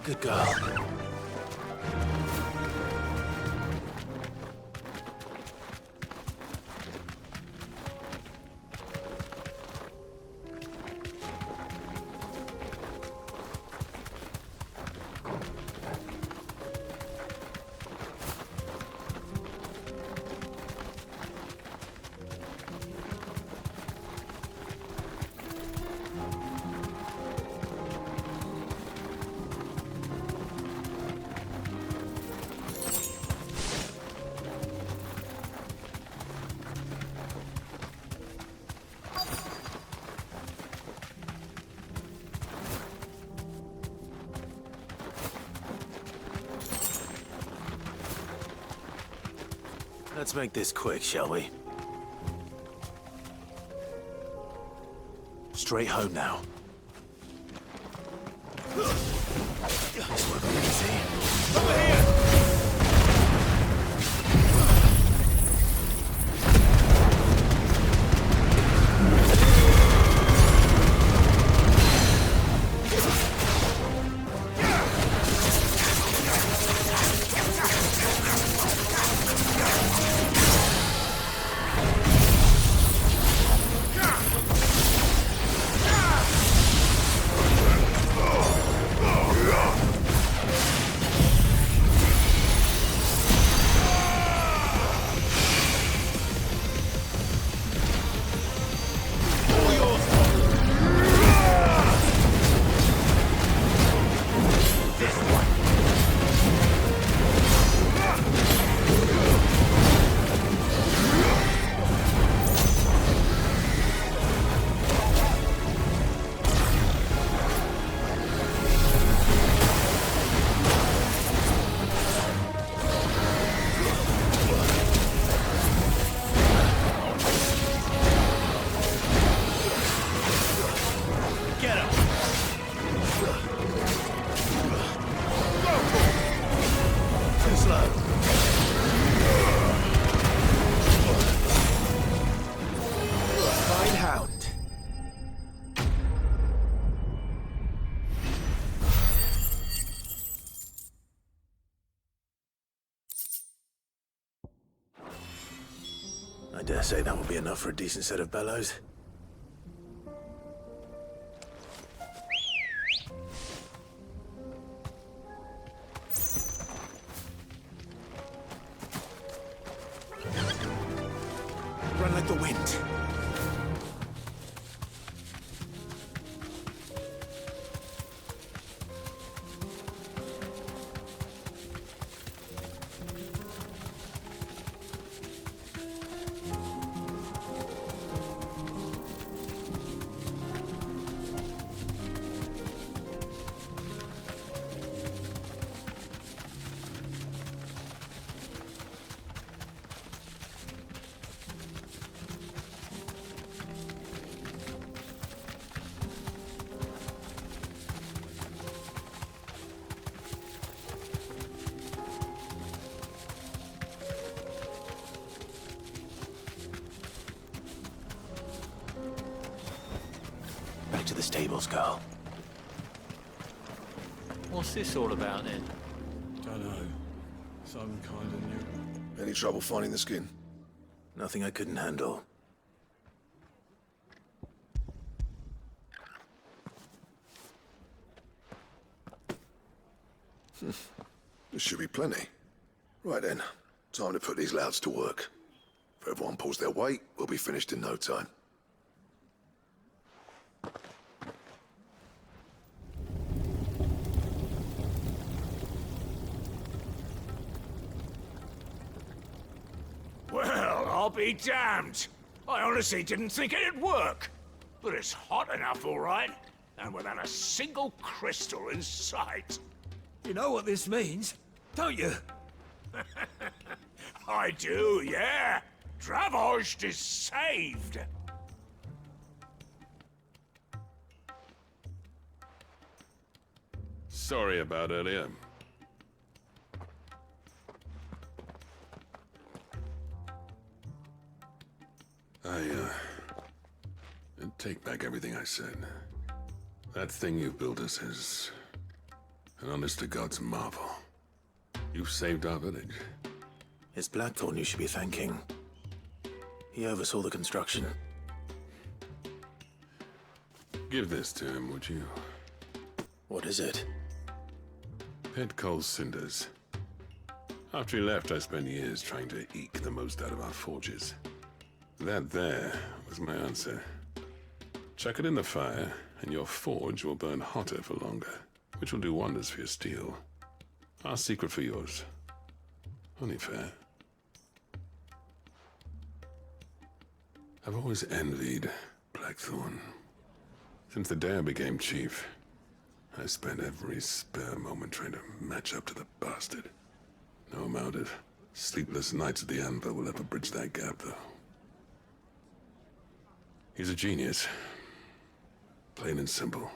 Good girl. Let's make this quick, shall we? Straight home now. This won't be easy. Over here! I dare say that will be enough for a decent set of bellows. Run like the wind. To the stables, girl. What's this all about, then? Don't know. Some kind of new. Any trouble finding the skin? Nothing I couldn't handle. There should be plenty. Right then, time to put these louds to work. If everyone pulls their weight, we'll be finished in no time. Well, I'll be damned. I honestly didn't think it'd work. But it's hot enough, all right. And without a single crystal in sight. You know what this means, don't you? I do, yeah. Dravost is saved. Sorry about earlier. I take back everything I said. That thing you built us is An honest-to-God's marvel. You've saved our village. It's Blackthorn you should be thanking. He oversaw the construction. Give this to him, would you? What is it? Pet coal cinders. After he left, I spent years trying to eke the most out of our forges. That there was my answer. Chuck it in the fire, and your forge will burn hotter for longer, which will do wonders for your steel. Our secret for yours. Only fair. I've always envied Blackthorn. Since the day I became chief, I spent every spare moment trying to match up to the bastard. No amount of sleepless nights at the Anvil will ever bridge that gap, though. He's a genius. Plain and simple.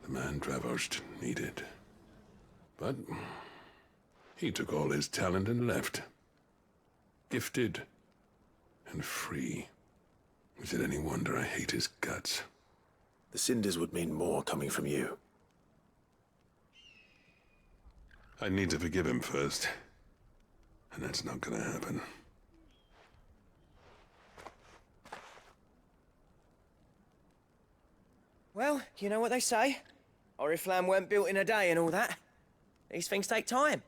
The man Dravost needed. But he took all his talent and left. Gifted and free. Is it any wonder I hate his guts? The cinders would mean more coming from you. I need to forgive him first. And that's not gonna happen. Well, you know what they say. Oriflamme weren't built in a day and all that. These things take time.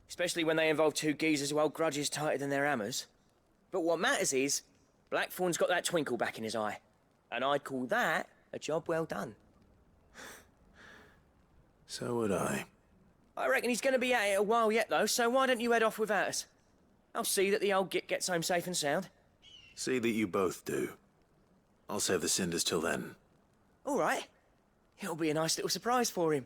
Especially when they involve two geezers who hold grudges tighter than their hammers. But what matters is, Blackthorn's got that twinkle back in his eye. And I'd call that a job well done. So would I. I reckon he's going to be at it a while yet, though, so why don't you head off without us? I'll see that the old git gets home safe and sound. See that you both do. I'll save the cinders till then. All right. It'll be a nice little surprise for him.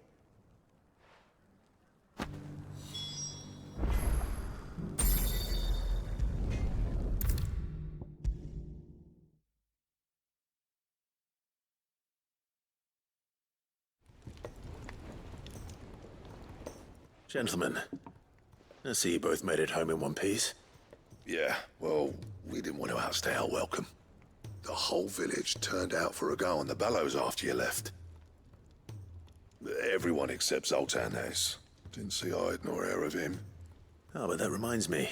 Gentlemen, I see you both made it home in one piece. Yeah, well, we didn't want to outstay our welcome. The whole village turned out for a go on the bellows after you left. Everyone except Zoltan has. Didn't see hide nor hair of him. Oh, but that reminds me.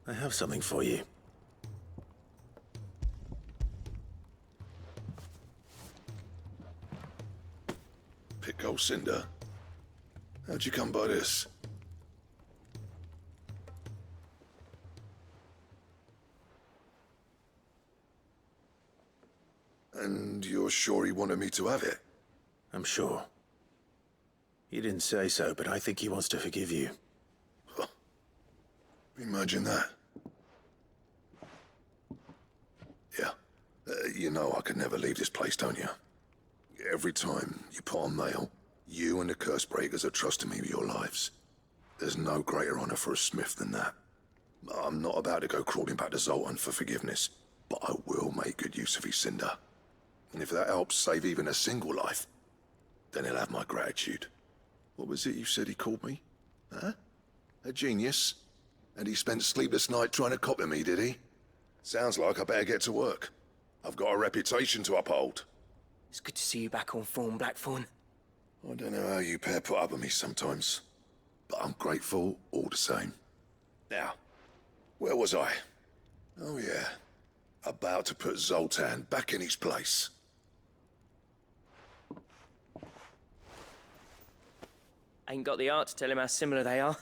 I have something for you. Pick cinder. How'd you come by this? And you're sure he wanted me to have it? I'm sure. He didn't say so, but I think he wants to forgive you. Huh. Imagine that. Yeah. You know I could never leave this place, don't you? Every time you put on mail, you and the curse breakers are trusting me with your lives. There's no greater honor for a smith than that. I'm not about to go crawling back to Zoltan for forgiveness, but I will make good use of his cinder. And if that helps save even a single life, then he'll have my gratitude. What was it you said he called me? Huh? A genius? And he spent sleepless night trying to copy me, did he? Sounds like I better get to work. I've got a reputation to uphold. It's good to see you back on form, Blackthorn. I don't know how you pair put up with me sometimes, but I'm grateful all the same. Now, where was I? Oh yeah, about to put Zoltan back in his place. Ain't got the art to tell him how similar they are.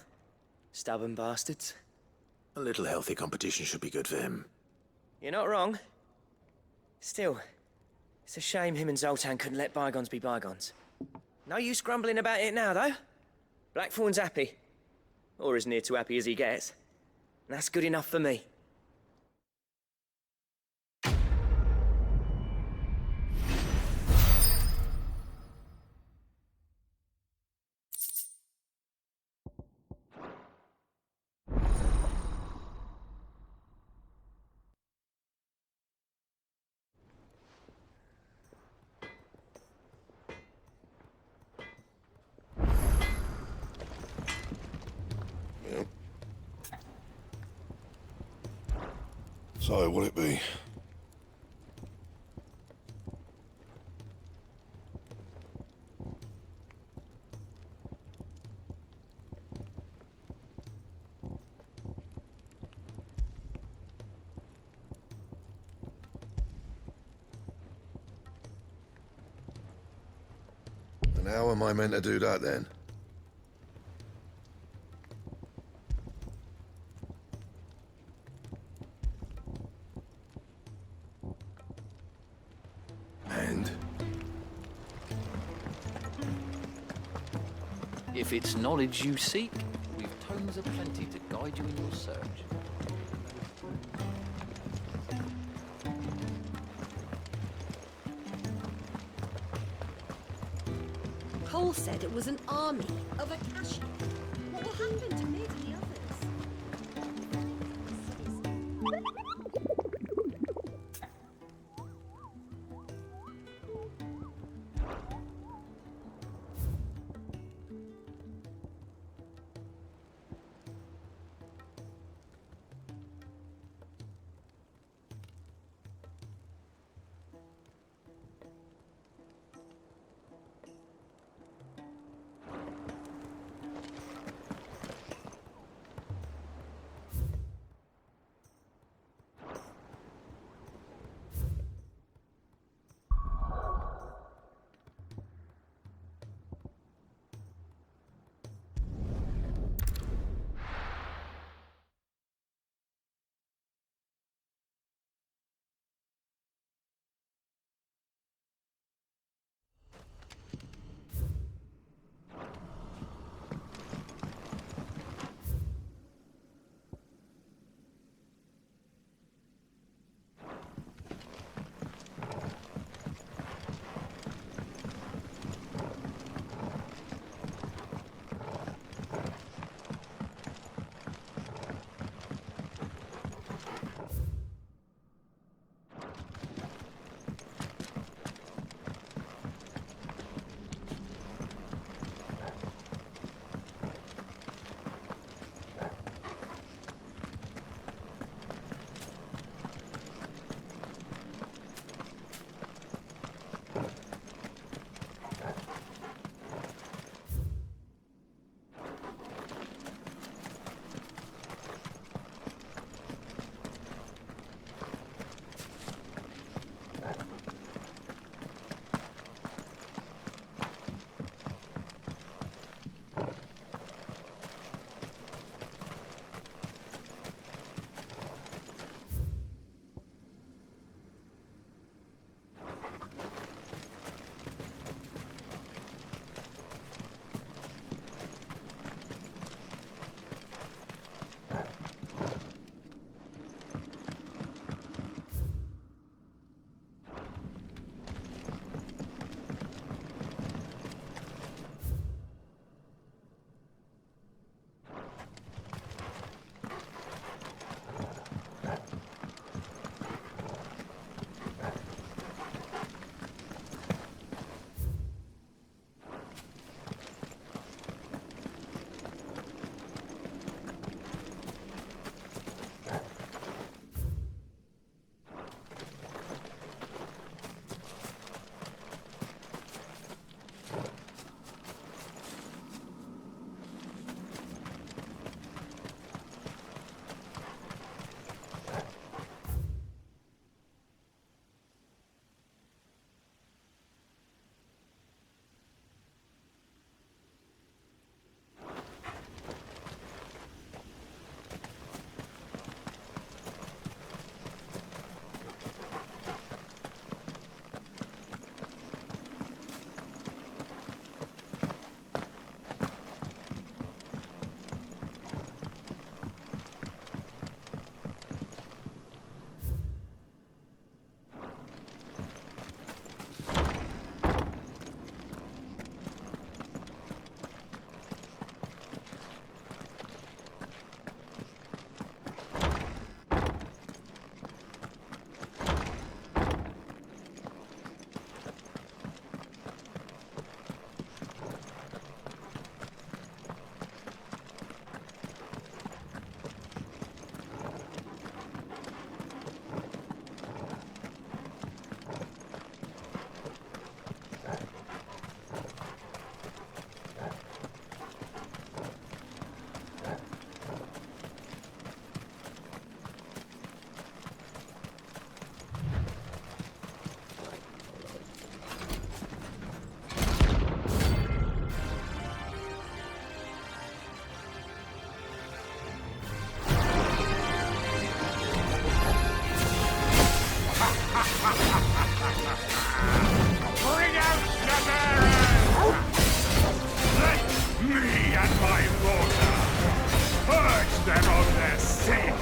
Stubborn bastards. A little healthy competition should be good for him. You're not wrong. Still, it's a shame him and Zoltan couldn't let bygones be bygones. No use grumbling about it now, though. Blackthorn's happy. Or as near to happy as he gets. And that's good enough for me. So, what'll it be? how am I meant to do that then? And? If it's knowledge you seek, we've tomes aplenty to guide you in your search. Cole said it was an army of Akashi. What will happen to Mid and the others? at my border. Purge them of their sin.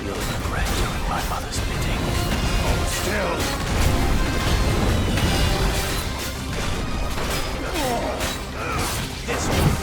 You'll regret doing my mother's bidding. Hold still. This one.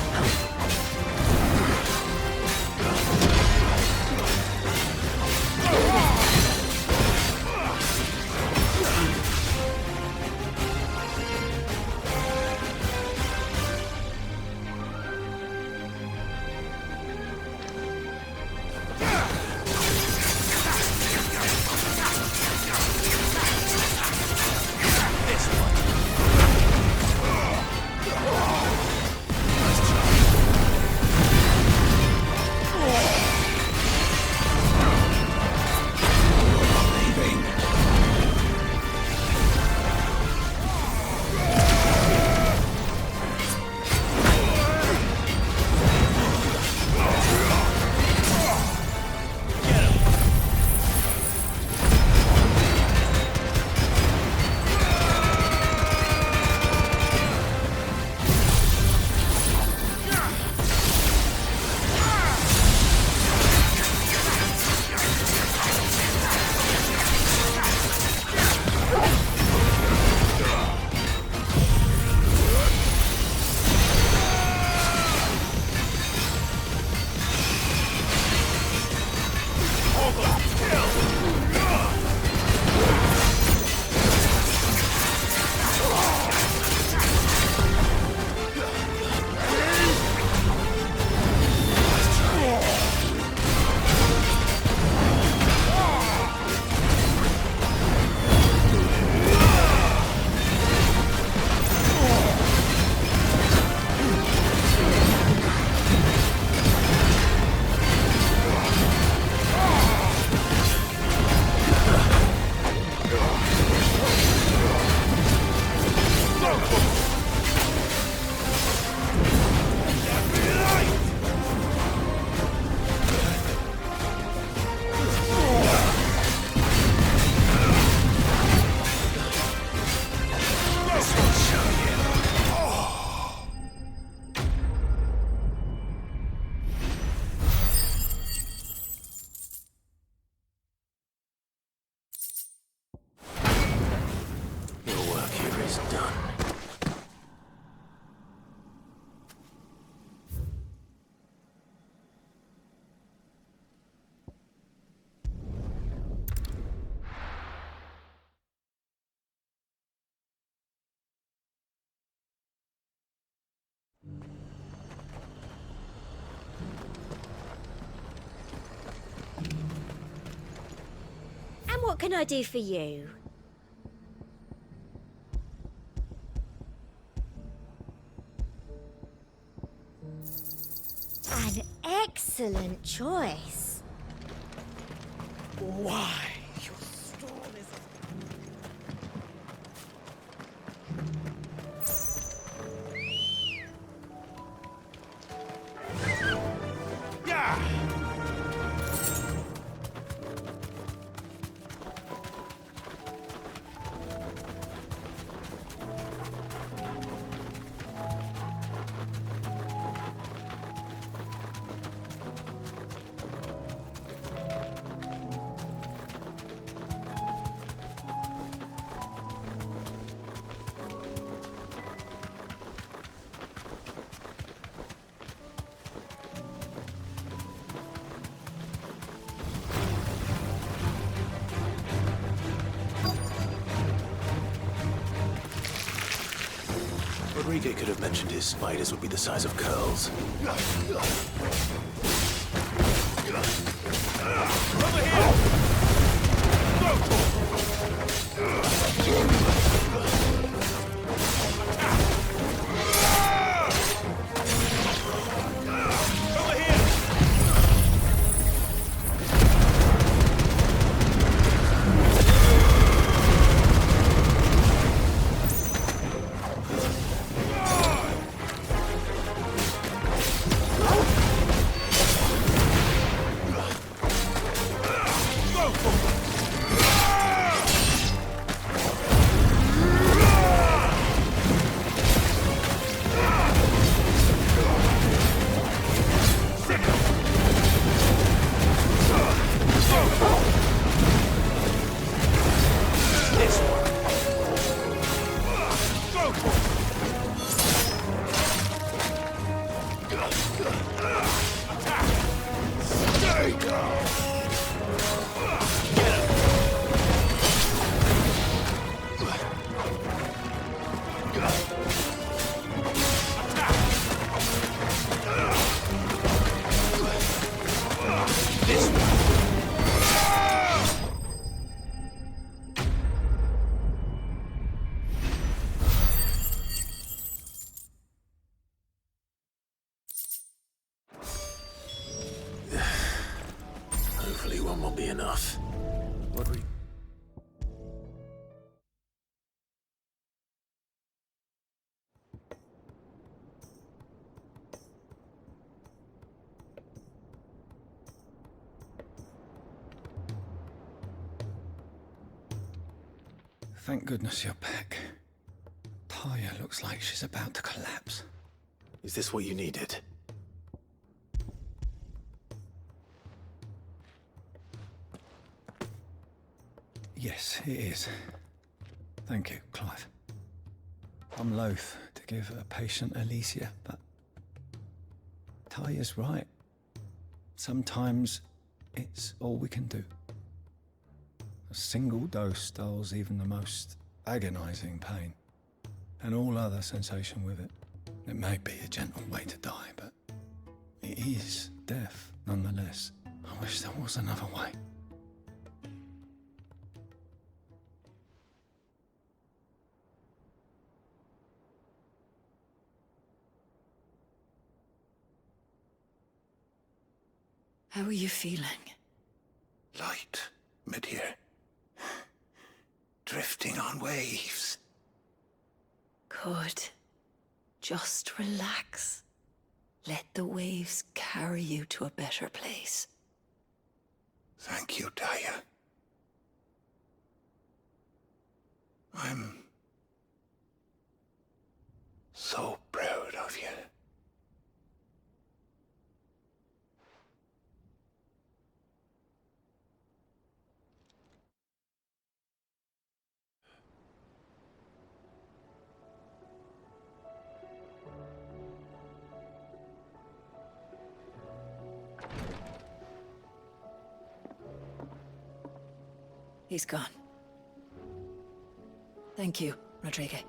And what can I do for you? An excellent choice. Why? Your storm is... Yeah! Rodriguez could have mentioned his spiders would be the size of curls. Over here! enough. What we... Thank goodness you're back. Taya looks like she's about to collapse. Is this what you needed? Yes, it is. Thank you, Clive. I'm loath to give a patient Alicia, but Taya's right. Sometimes it's all we can do. A single dose dulls even the most agonizing pain, and all other sensation with it. It may be a gentle way to die, but it is death nonetheless. I wish there was another way. How are you feeling? Light, mid-here. Drifting on waves. Good. Just relax. Let the waves carry you to a better place. Thank you, Taya. I'm so proud of you. He's gone. Thank you, Rodrigo.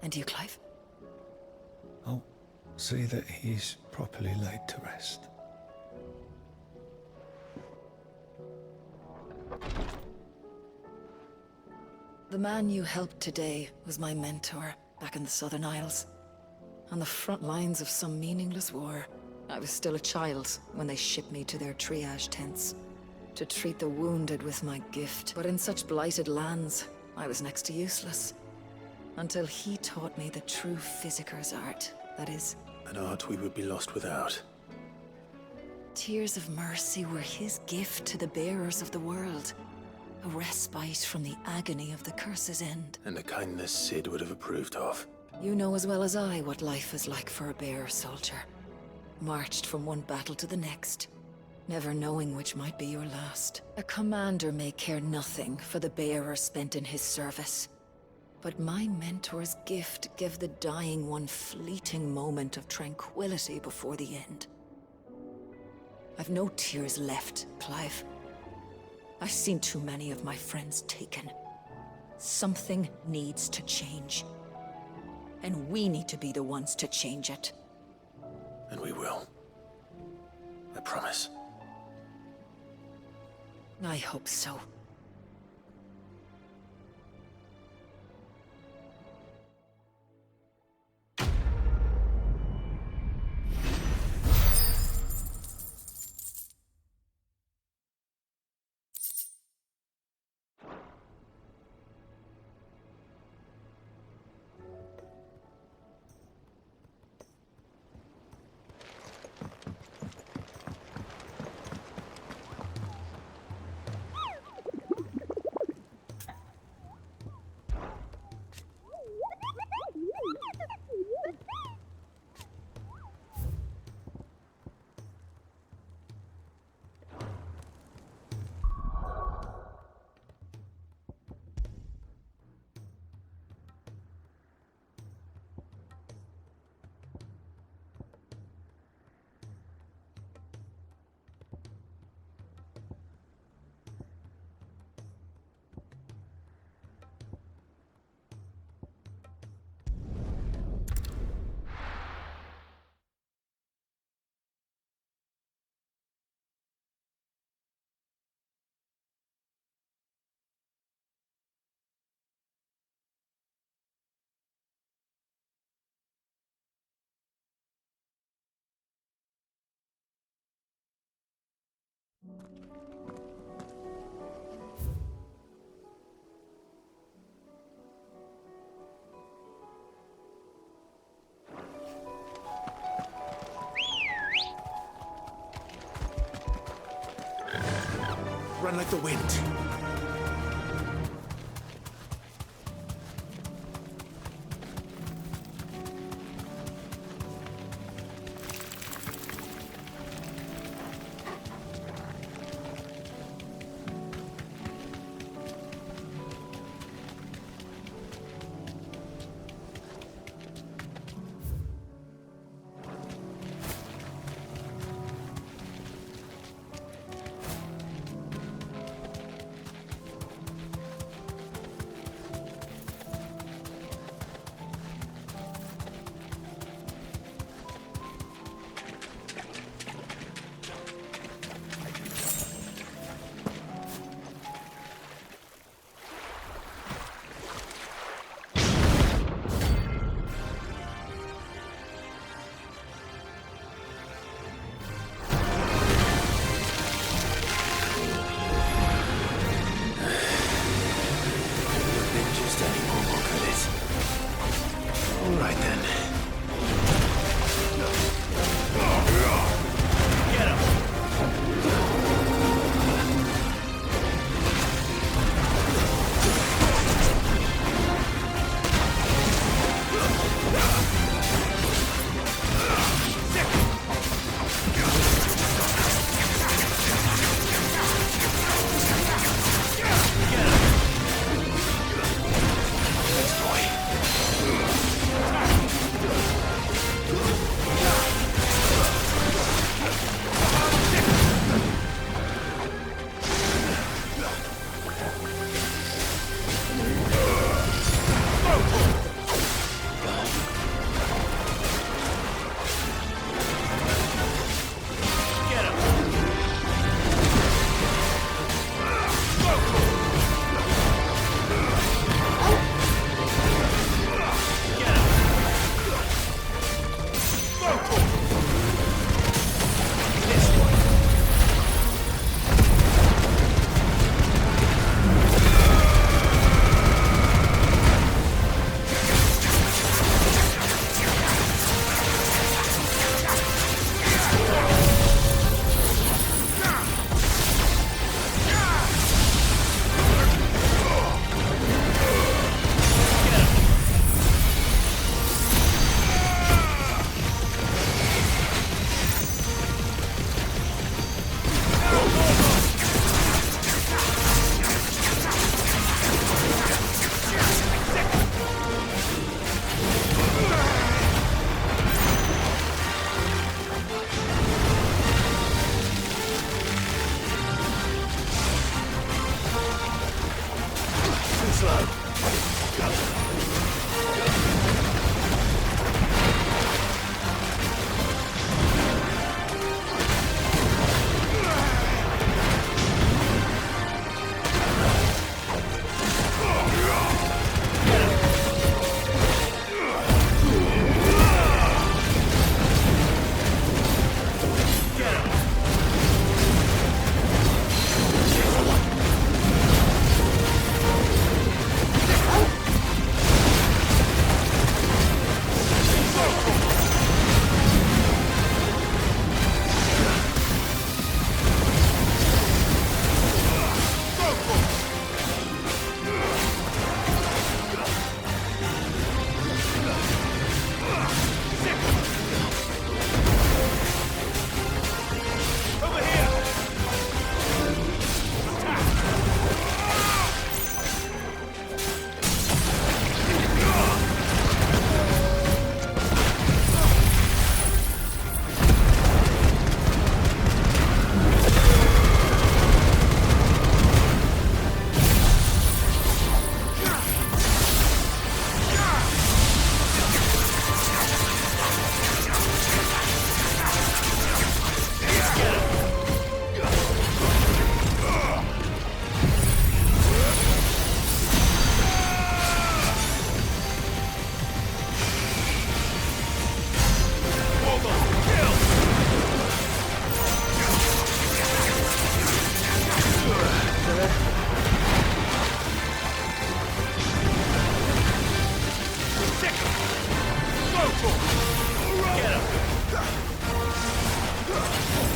And you, Clive? I'll see that he's properly laid to rest. The man you helped today was my mentor back in the Southern Isles. On the front lines of some meaningless war. I was still a child when they shipped me to their triage tents to treat the wounded with my gift. But in such blighted lands, I was next to useless. Until he taught me the true physicker's art, that is. An art we would be lost without. Tears of mercy were his gift to the bearers of the world. A respite from the agony of the curse's end. And a kindness Sid would have approved of. You know as well as I what life is like for a bearer soldier. Marched from one battle to the next, never knowing which might be your last. A commander may care nothing for the bearer spent in his service. But my mentor's gift gave the dying one fleeting moment of tranquility before the end. I've no tears left, Clive. I've seen too many of my friends taken. Something needs to change. And we need to be the ones to change it. And we will. I promise. I hope so. run like the wind.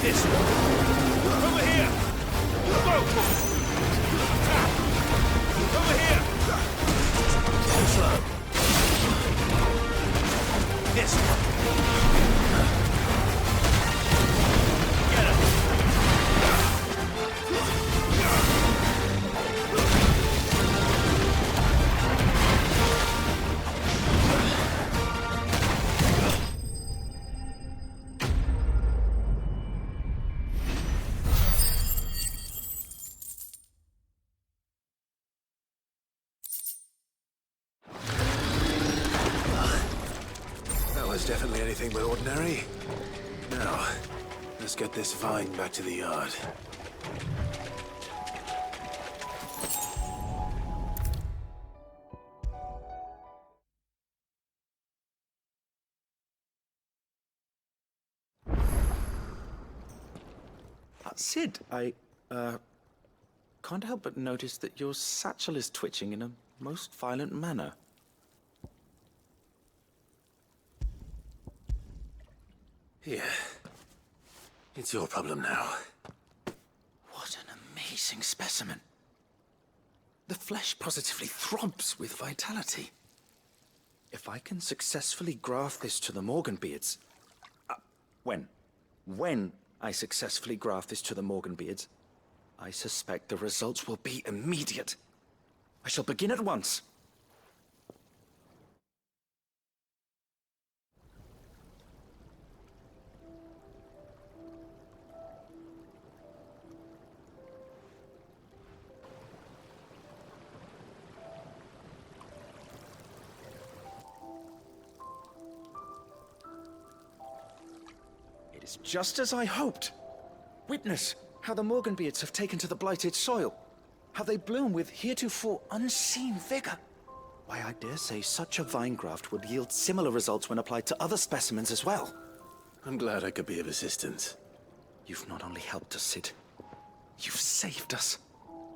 This one. Over here! Go Over here! Slow. This one. Get him! That was definitely anything but ordinary. Now, let's get this vine back to the yard. Sid, I can't help but notice that your satchel is twitching in a most violent manner. Here. It's your problem now. What an amazing specimen. The flesh positively throbs with vitality. If I can successfully graft this to the Morganbeards... When I successfully graft this to the Morganbeards, I suspect the results will be immediate. I shall begin at once. It is just as I hoped. Witness how the Morganbeards have taken to the blighted soil. How they bloom with heretofore unseen vigor. Why, I dare say such a vine graft would yield similar results when applied to other specimens as well. I'm glad I could be of assistance. You've not only helped us, Sid, you've saved us.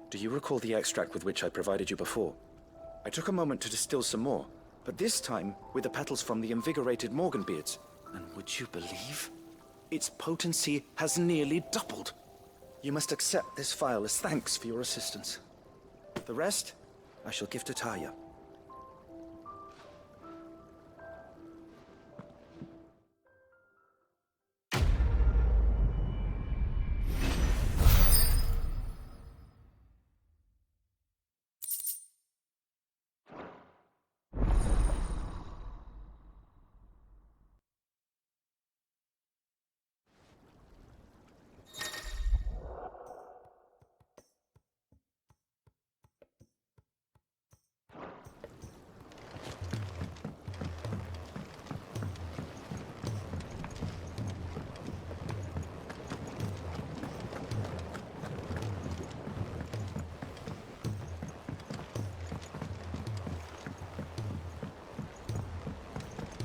Do you recall the extract with which I provided you before? I took a moment to distill some more, but this time with the petals from the invigorated Morganbeards. And would you believe? Its potency has nearly doubled. You must accept this vial as thanks for your assistance. The rest, I shall give to Taya.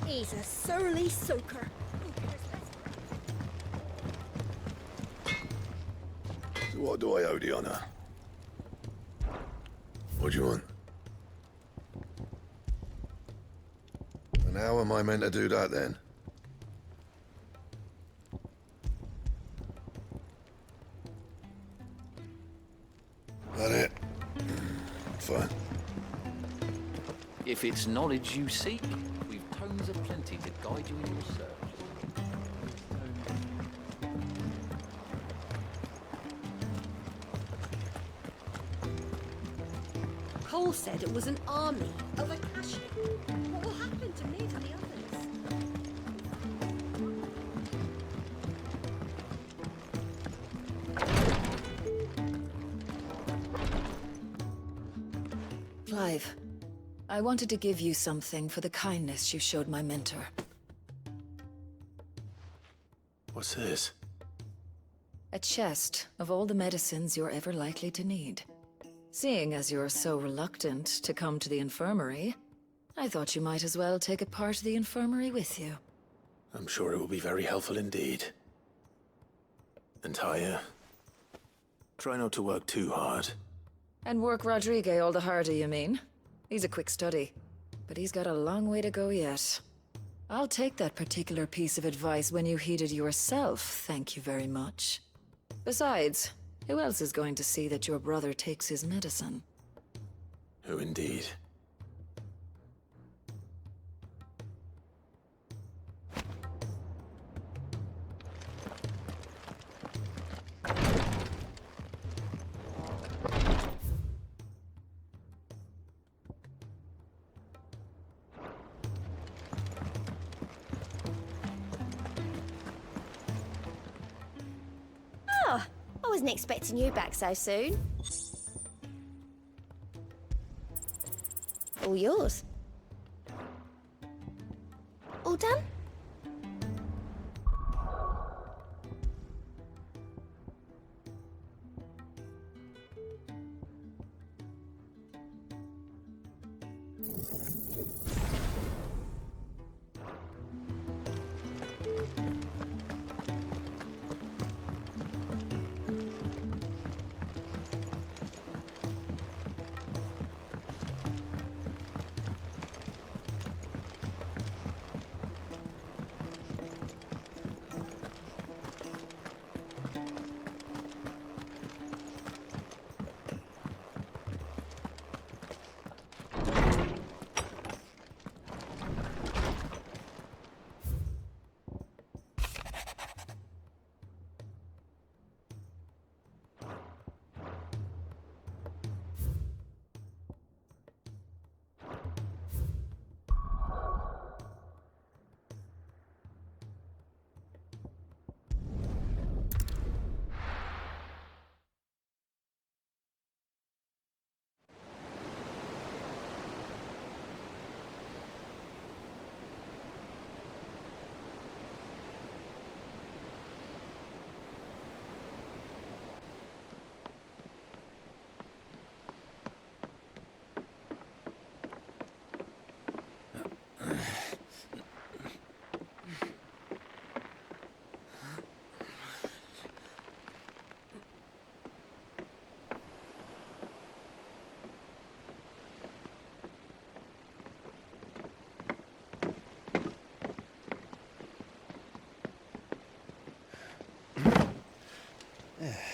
He's a surly soaker. So what do I owe the honor? What do you want? And how am I meant to do that then? That it? Fine. If it's knowledge you seek, we've tomes aplenty to guide you in your search. Cole said it was an army of Akashi. What will happen to Nate and the others? Clive, I wanted to give you something for the kindness you showed my mentor. What's this? A chest of all the medicines you're ever likely to need. Seeing as you're so reluctant to come to the infirmary, I thought you might as well take a part of the infirmary with you. I'm sure it will be very helpful indeed. And Taya, try not to work too hard. And work Rodrigue all the harder, you mean? He's a quick study, but he's got a long way to go yet. I'll take that particular piece of advice when you heed it yourself, thank you very much. Besides, Who else is going to see that your brother takes his medicine? Who indeed? Oh, I wasn't expecting you back so soon. All yours. All done?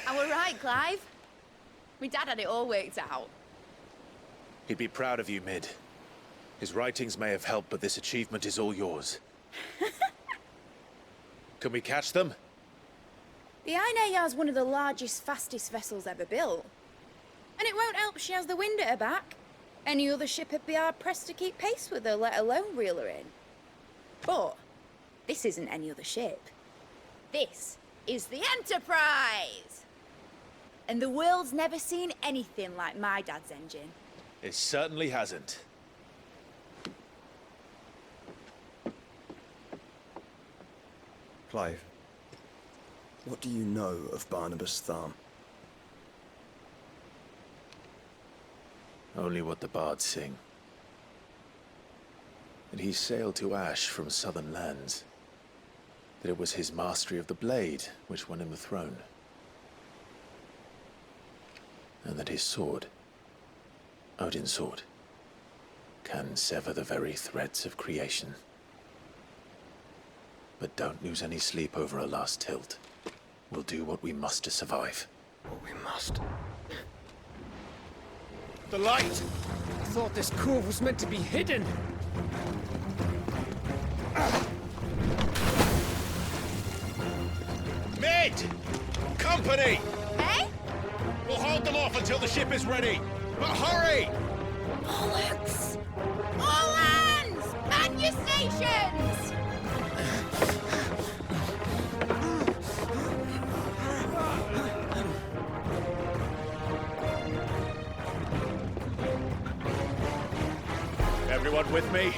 I were right, Clive. My dad had it all worked out. He'd be proud of you, Mid. His writings may have helped, but this achievement is all yours. Can we catch them? The Ainayar's one of the largest, fastest vessels ever built. And it won't help she has the wind at her back. Any other ship would be hard-pressed to keep pace with her, let alone reel her in. But this isn't any other ship. This is the Enterprise! And the world's never seen anything like my dad's engine. It certainly hasn't. Clive, what do you know of Barnabas Tharm? Only what the bards sing. That he sailed to Ash from southern lands. That it was his mastery of the blade which won him the throne. And that his sword, Odin's sword, can sever the very threads of creation. But don't lose any sleep over a last tilt. We'll do what we must to survive. What we must. The light! I thought this cove was meant to be hidden. Mid! Company! Hey? We'll hold them off until the ship is ready. But hurry! Bollocks! All hands! Man your stations! Everyone with me?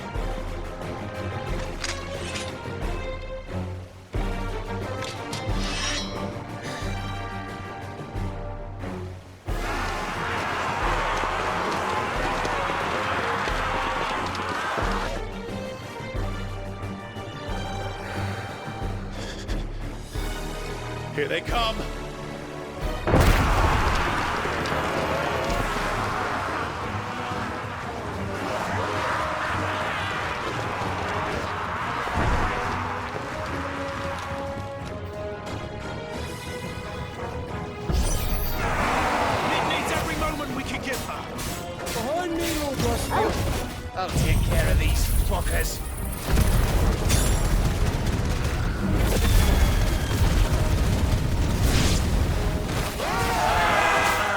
Here they come! these fuckers.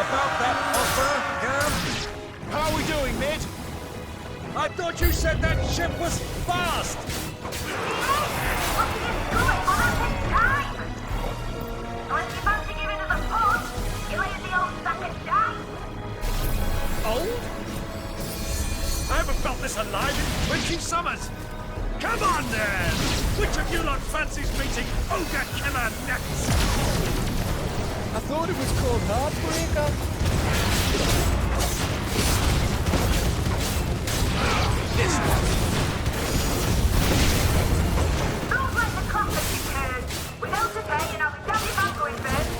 About that offer, Gam? How are we doing, mid? I thought you said that ship was fast! Old? I haven't felt this alive in 20 summers! Come on then! Which of you lot fancies meeting Ogre Killer next? I thought it was called Heartbreaker. This one. Don't let the comfort you heard. Without a day, and I'll be damned if I'm going first.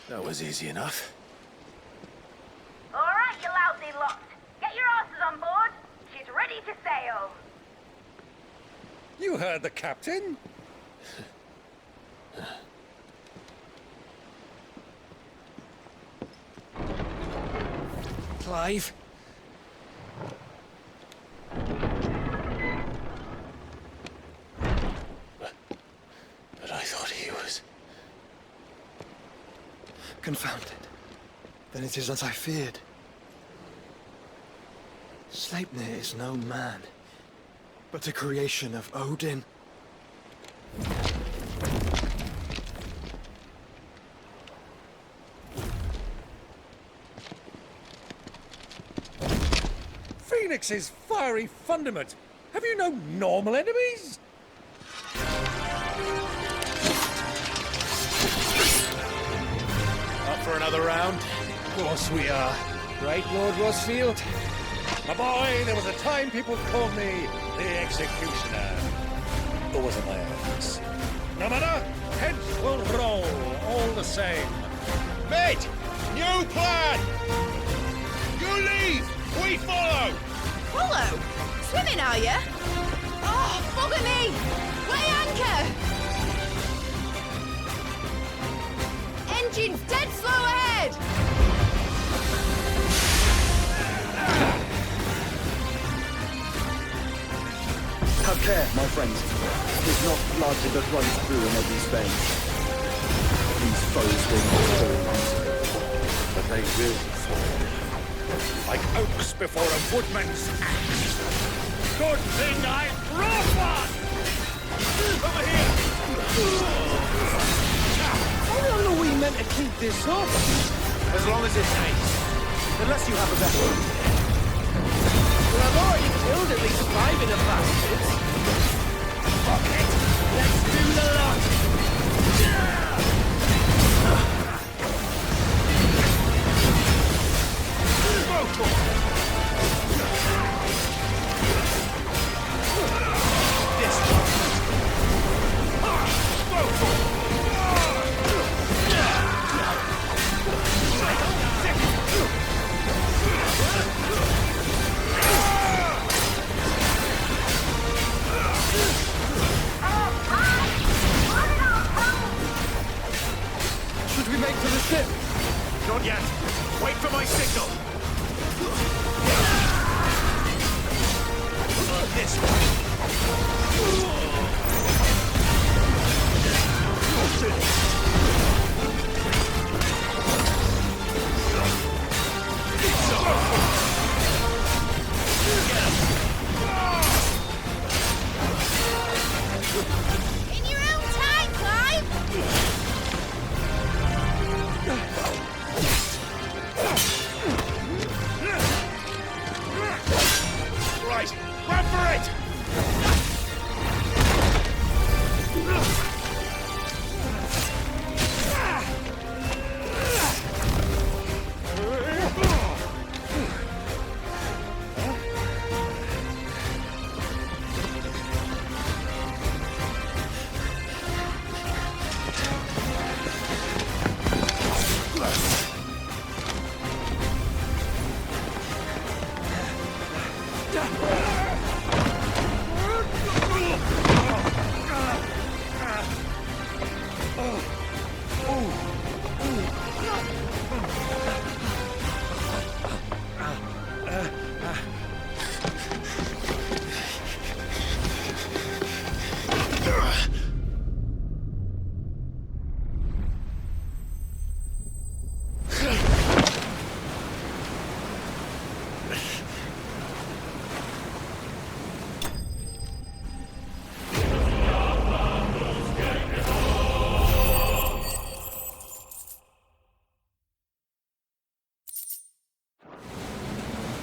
That was easy enough. All right, you lousy lot. Get your asses on board. She's ready to sail. You heard the captain. Clive? But I thought he was... Confounded. Then it is as I feared. Sleipnir is no man, but a creation of Odin. Phoenix's fiery fundament. Have you no normal enemies? Up for another round? Of course we are. Right, Lord Rosfield? My boy, there was a time people called me the Executioner. Or was it my efforts? No matter, heads will roll all the same. Mate! New plan! You leave! We follow! Follow? Swimming, are you? Oh, bugger me! Weigh anchor! Engine's dead slow ahead! Have care, my friends. It is not blood that runs through in Eddie's veins. These foes will not fall easily, but they will fall. Like oaks before a woodman's axe. Good thing I brought one! Over here! How long are we meant to keep this up? As long as it takes. Unless you have a better idea. Well, I've already killed at least 5 of the bastards. Fuck it! Let's do the lot! make for the ship? Not yet. Wait for my signal. This In your own time, Clive! Right, run for it!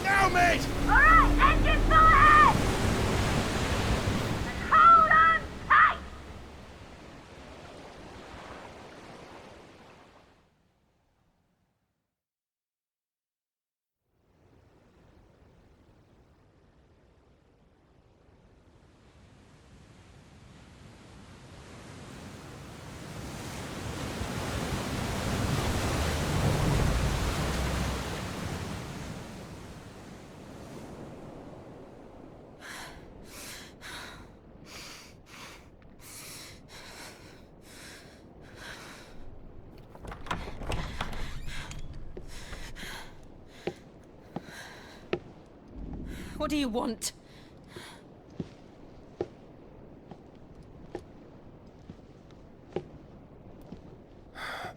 Now, mate! Alright, engine full ahead! And hold on tight! What do you want?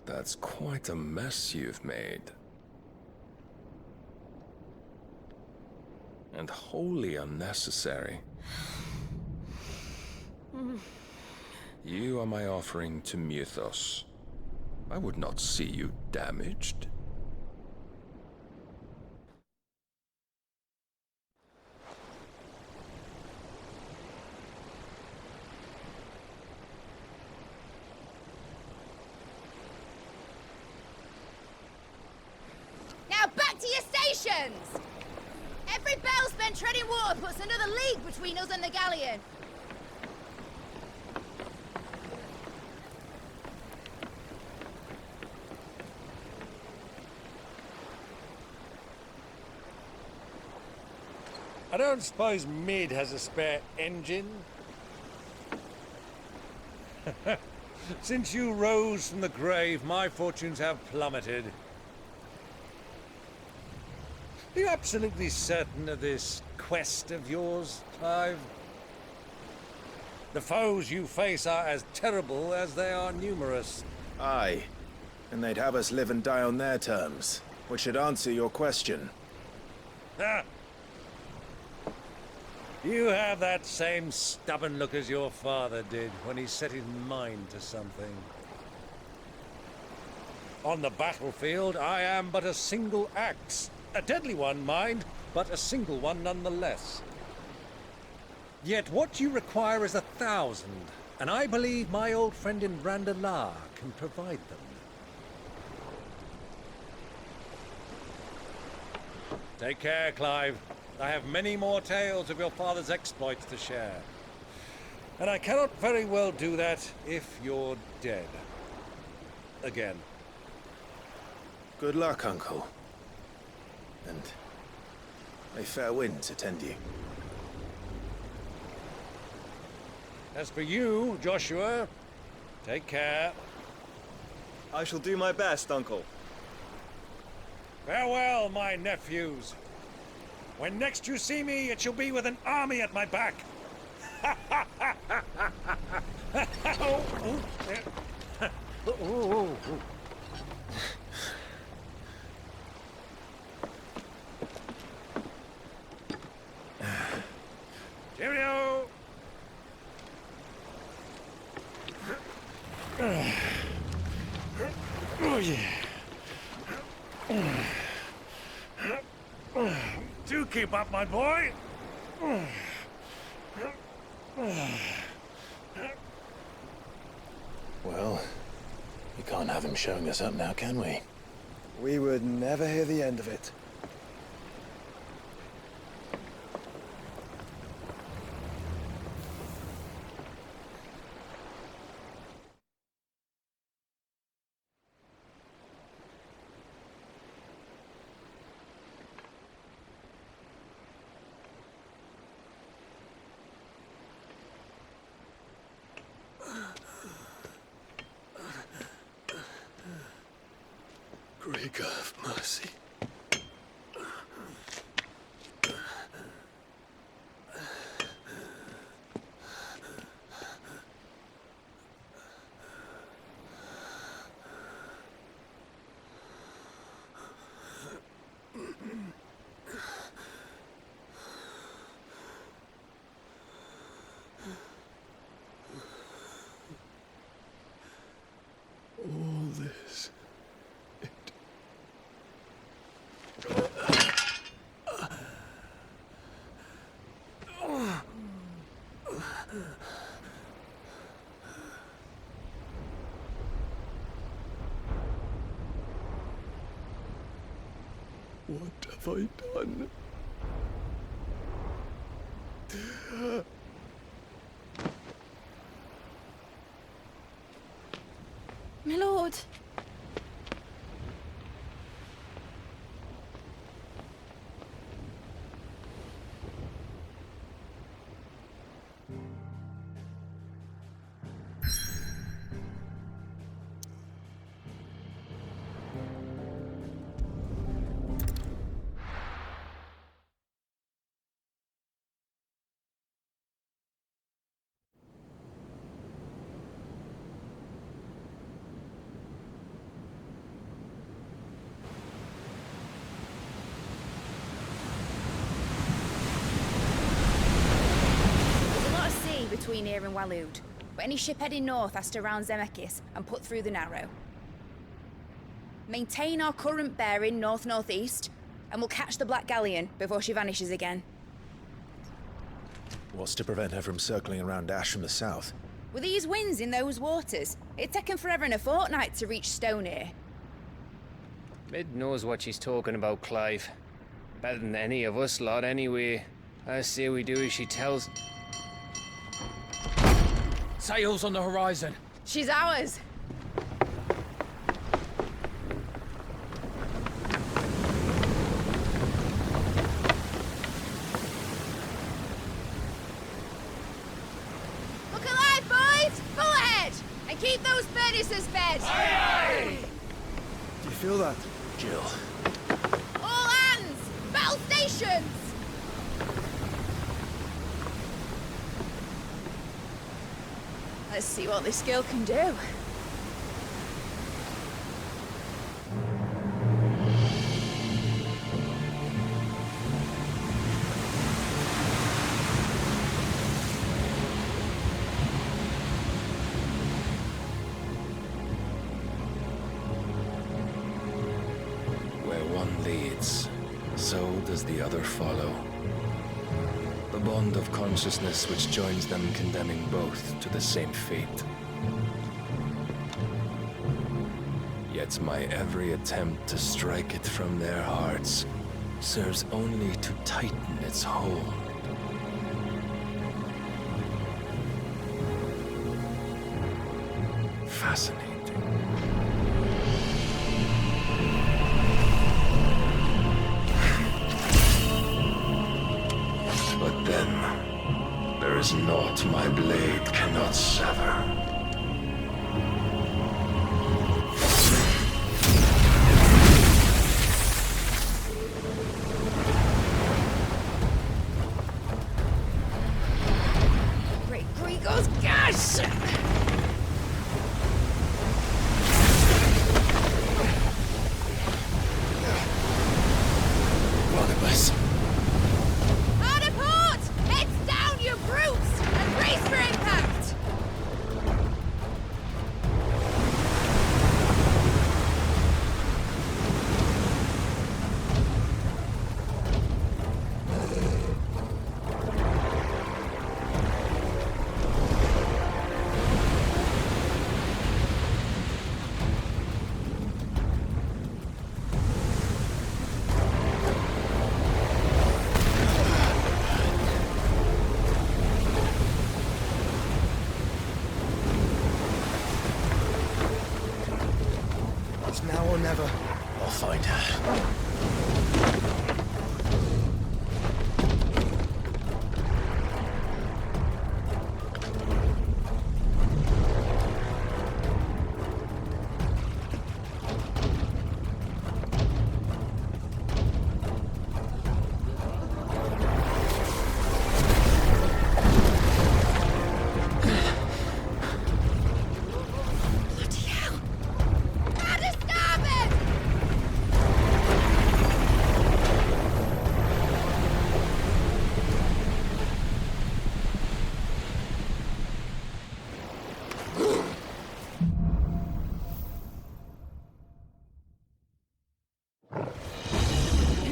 That's quite a mess you've made. And wholly unnecessary. You are my offering to Mythos. I would not see you damaged. Now back to your stations! Every bell spent treading water puts another league between us and the galleon. I don't suppose Mid has a spare engine? Since you rose from the grave, my fortunes have plummeted. Are you absolutely certain of this quest of yours, Clive? The foes you face are as terrible as they are numerous. Aye. And they'd have us live and die on their terms, which should answer your question. Ah! You have that same stubborn look as your father did when he set his mind to something. On the battlefield, I am but a single axe. A deadly one, mind, but a single one nonetheless. Yet what you require is 1,000, and I believe my old friend in Randalar can provide them. Take care, Clive. I have many more tales of your father's exploits to share. And I cannot very well do that if you're dead. Again. Good luck, Uncle. And may fair winds attend you. As for you, Joshua, take care. I shall do my best, Uncle. Farewell, my nephews. When next you see me, it shall be with an army at my back. Cheerio! Oh, yeah. Do keep up, my boy. Well, we can't have him showing us up now, can we? We would never hear the end of it. Great God of mercy. All this. What have I done? My lord. Between here and Waloed, but any ship heading north has to round Zemeckis and put through the Narrow. Maintain our current bearing north-northeast, and we'll catch the Black Galleon before she vanishes again. What's to prevent her from circling around Ash from the south? With these winds in those waters, it'd taken forever and a fortnight to reach Stonehenge. Mid knows what she's talking about, Clive. Better than any of us lot, anyway. I say we do as she tells. Sails on the horizon. She's ours. Look alive, boys! Full ahead! And keep those furnaces fed! Aye, aye! Do you feel that? Jill. All hands! Battle stations! Let's see what this girl can do. Where one leads, so does the other follow. The bond of consciousness which joins them condemning both to the same fate. Yet my every attempt to strike it from their hearts serves only to tighten its hold. Fascinating. But then, there is naught my blade cannot sever. It's now or never. I'll find her.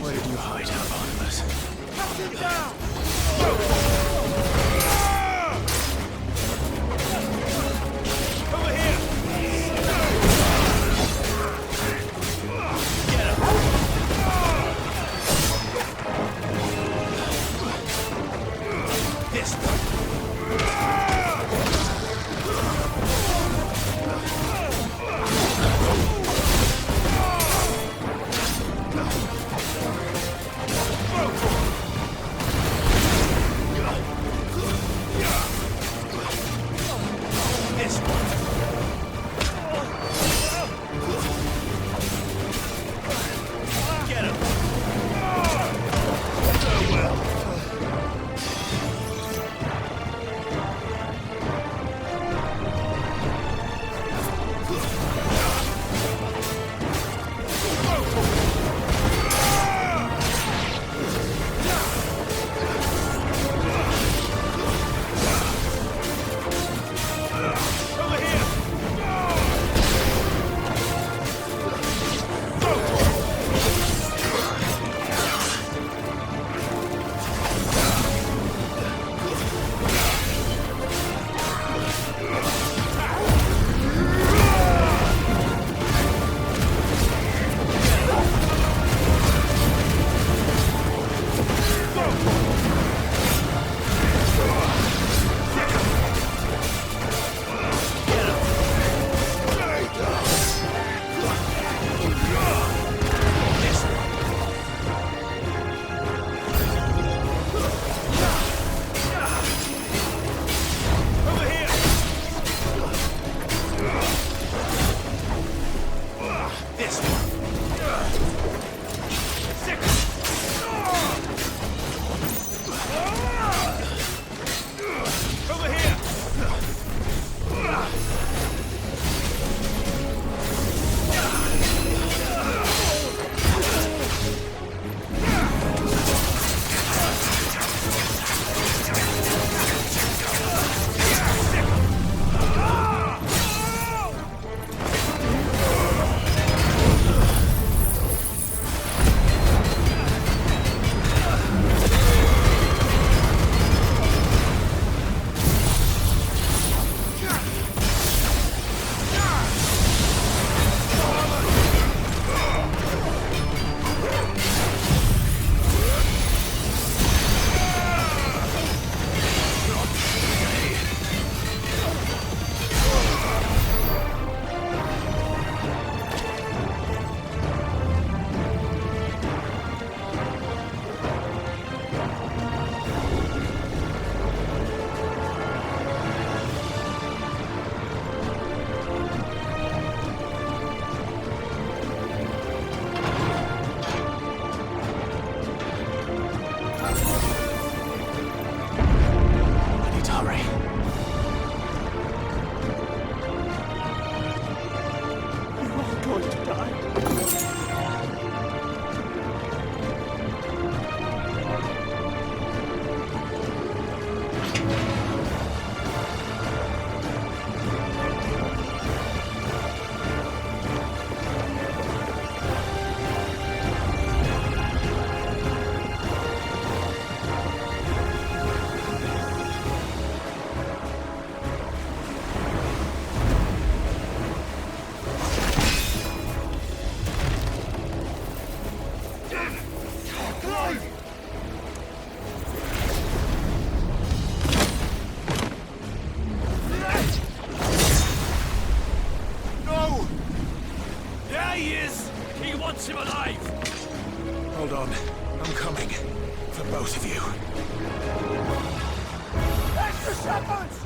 Where did you hide, Barnabas? Over here! This wants him alive! Hold on. I'm coming. For both of you. Extra shepherds!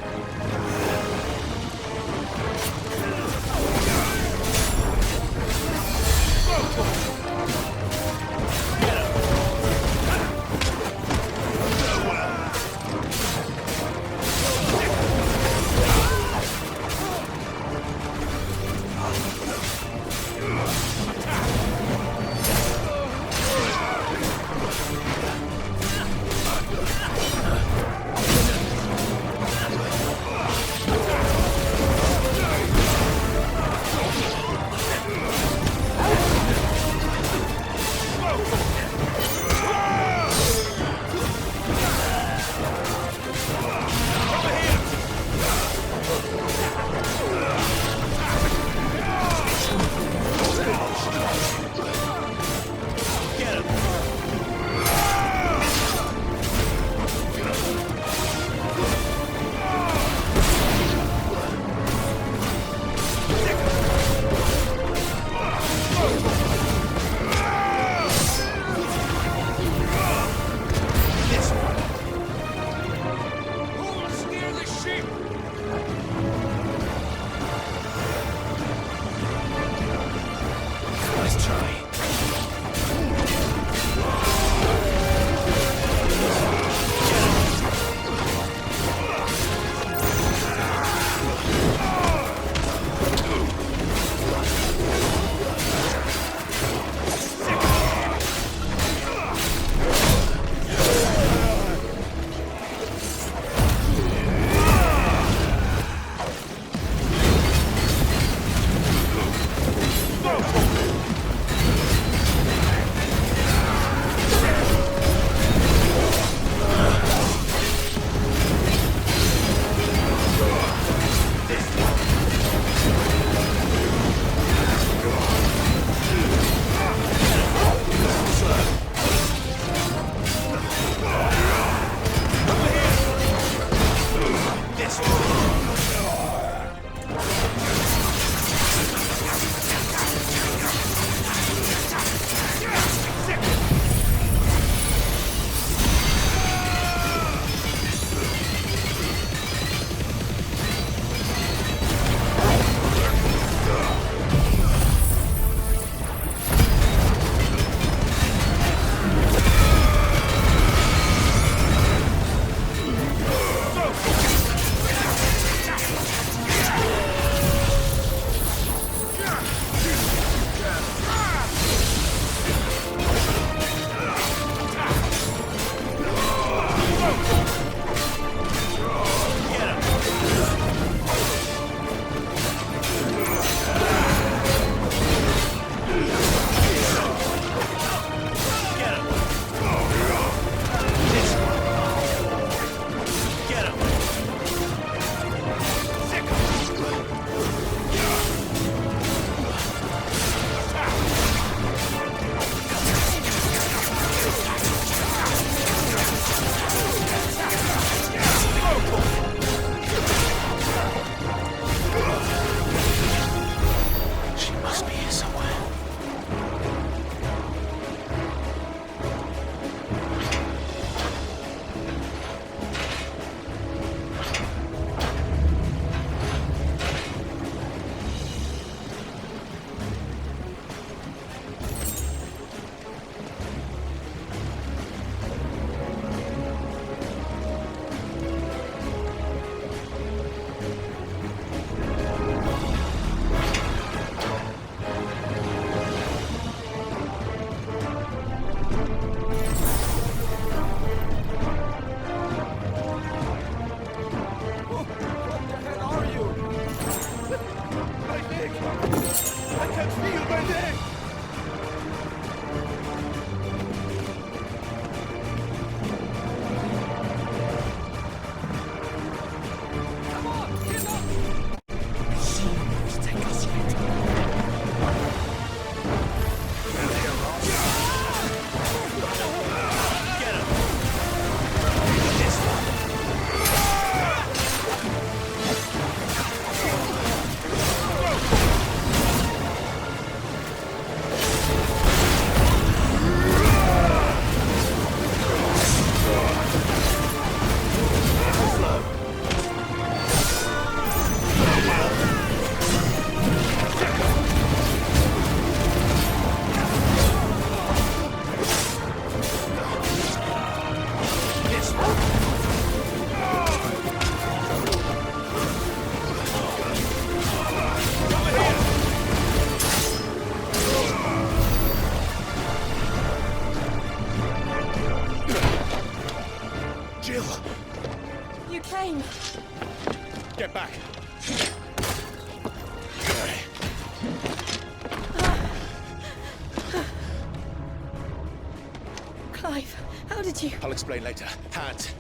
alive? How did you... I'll explain later. Hands.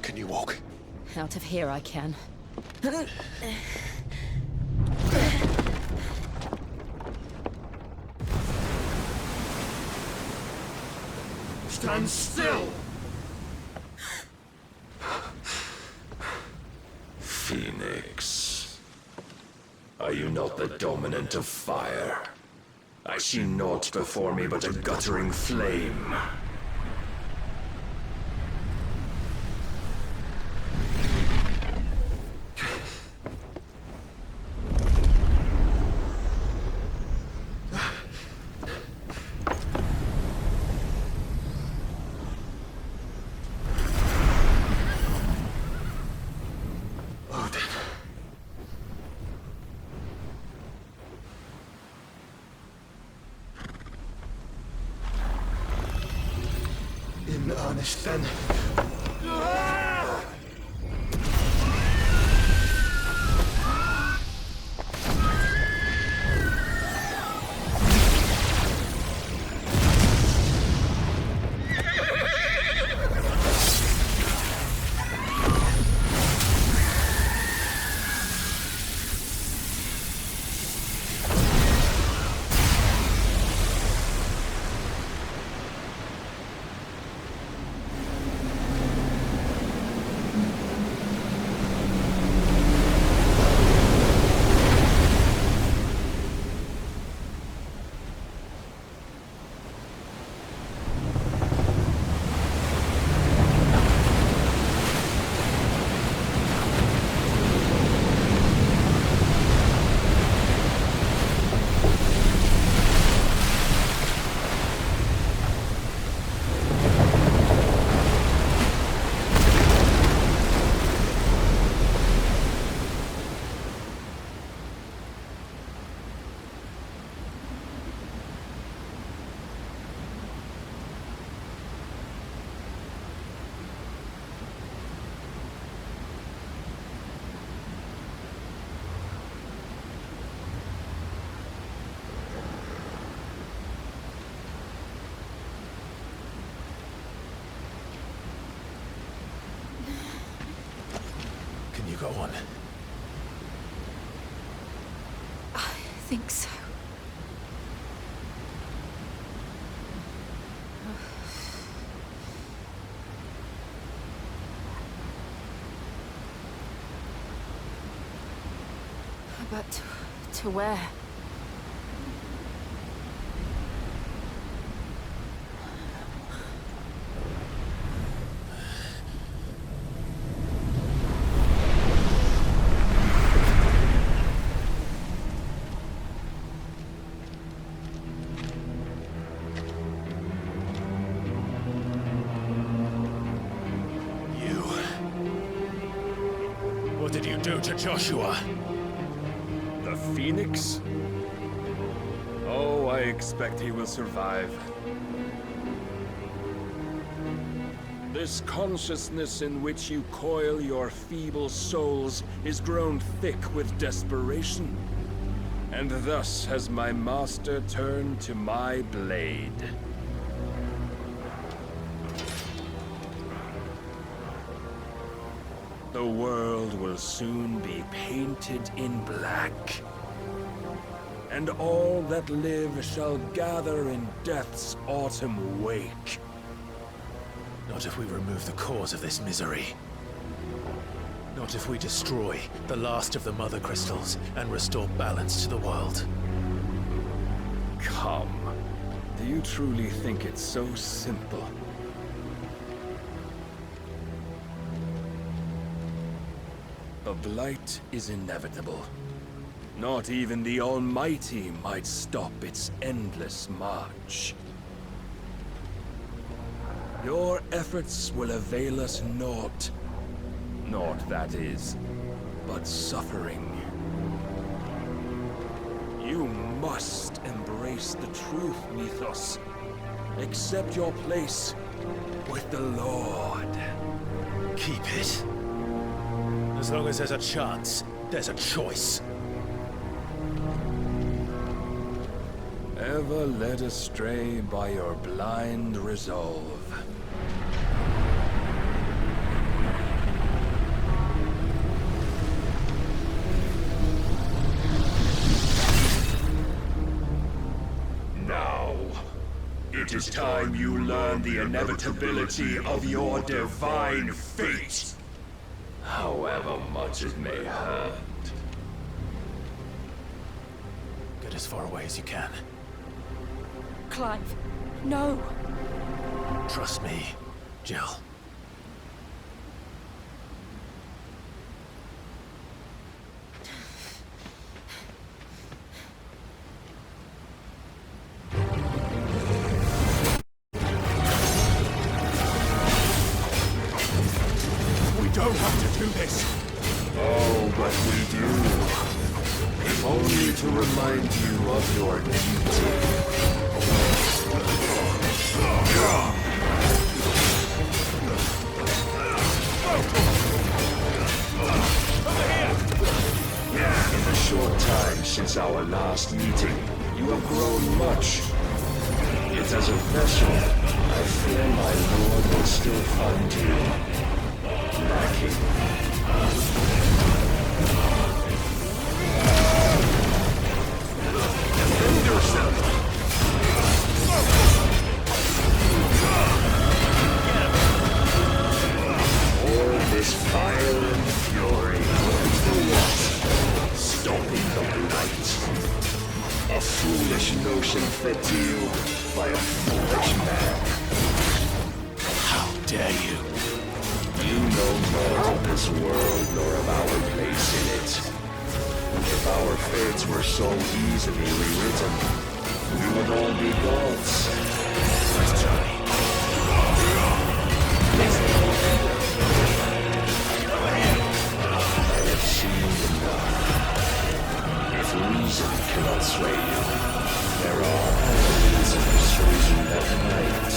Can you walk? Out of here I can. Stand still! Phoenix. Are you not the dominant of fire? I see naught before me but a guttering flame. In earnest, then. Can you go on? I think so. But to where? What did you do to Joshua? The Phoenix? Oh, I expect he will survive. This consciousness in which you coil your feeble souls is grown thick with desperation. And thus has my master turned to my blade. The world will soon be painted in black. And all that live shall gather in death's autumn wake. Not if we remove the cause of this misery. Not if we destroy the last of the Mother Crystals and restore balance to the world. Come. Do you truly think it's so simple? The blight is inevitable. Not even the Almighty might stop its endless march. Your efforts will avail us naught. Naught, that is, but suffering. You must embrace the truth, Mythos. Accept your place with the Lord. Keep it. As long as there's a chance, there's a choice. Ever led astray by your blind resolve. Now, it is time you learn the inevitability of your divine fate, however much it may hurt. Get as far away as you can. Clive, no. Trust me, Jill. We don't have to do this. Oh, but we do. If only to remind you of your duty. In the short time since our last meeting, you have grown much. Yet as a vessel, I fear my lord will still find you lacking. Defend yourself! All this fire and fury, for what? Stopping the blight. A foolish notion fed to you by a foolish man. How dare you? You know more of this world nor of our place in it. If our fates were so easily rewritten, we would all be gods. Let's try. I have seen enough. If reason cannot sway you, there are other means of persuasion that might.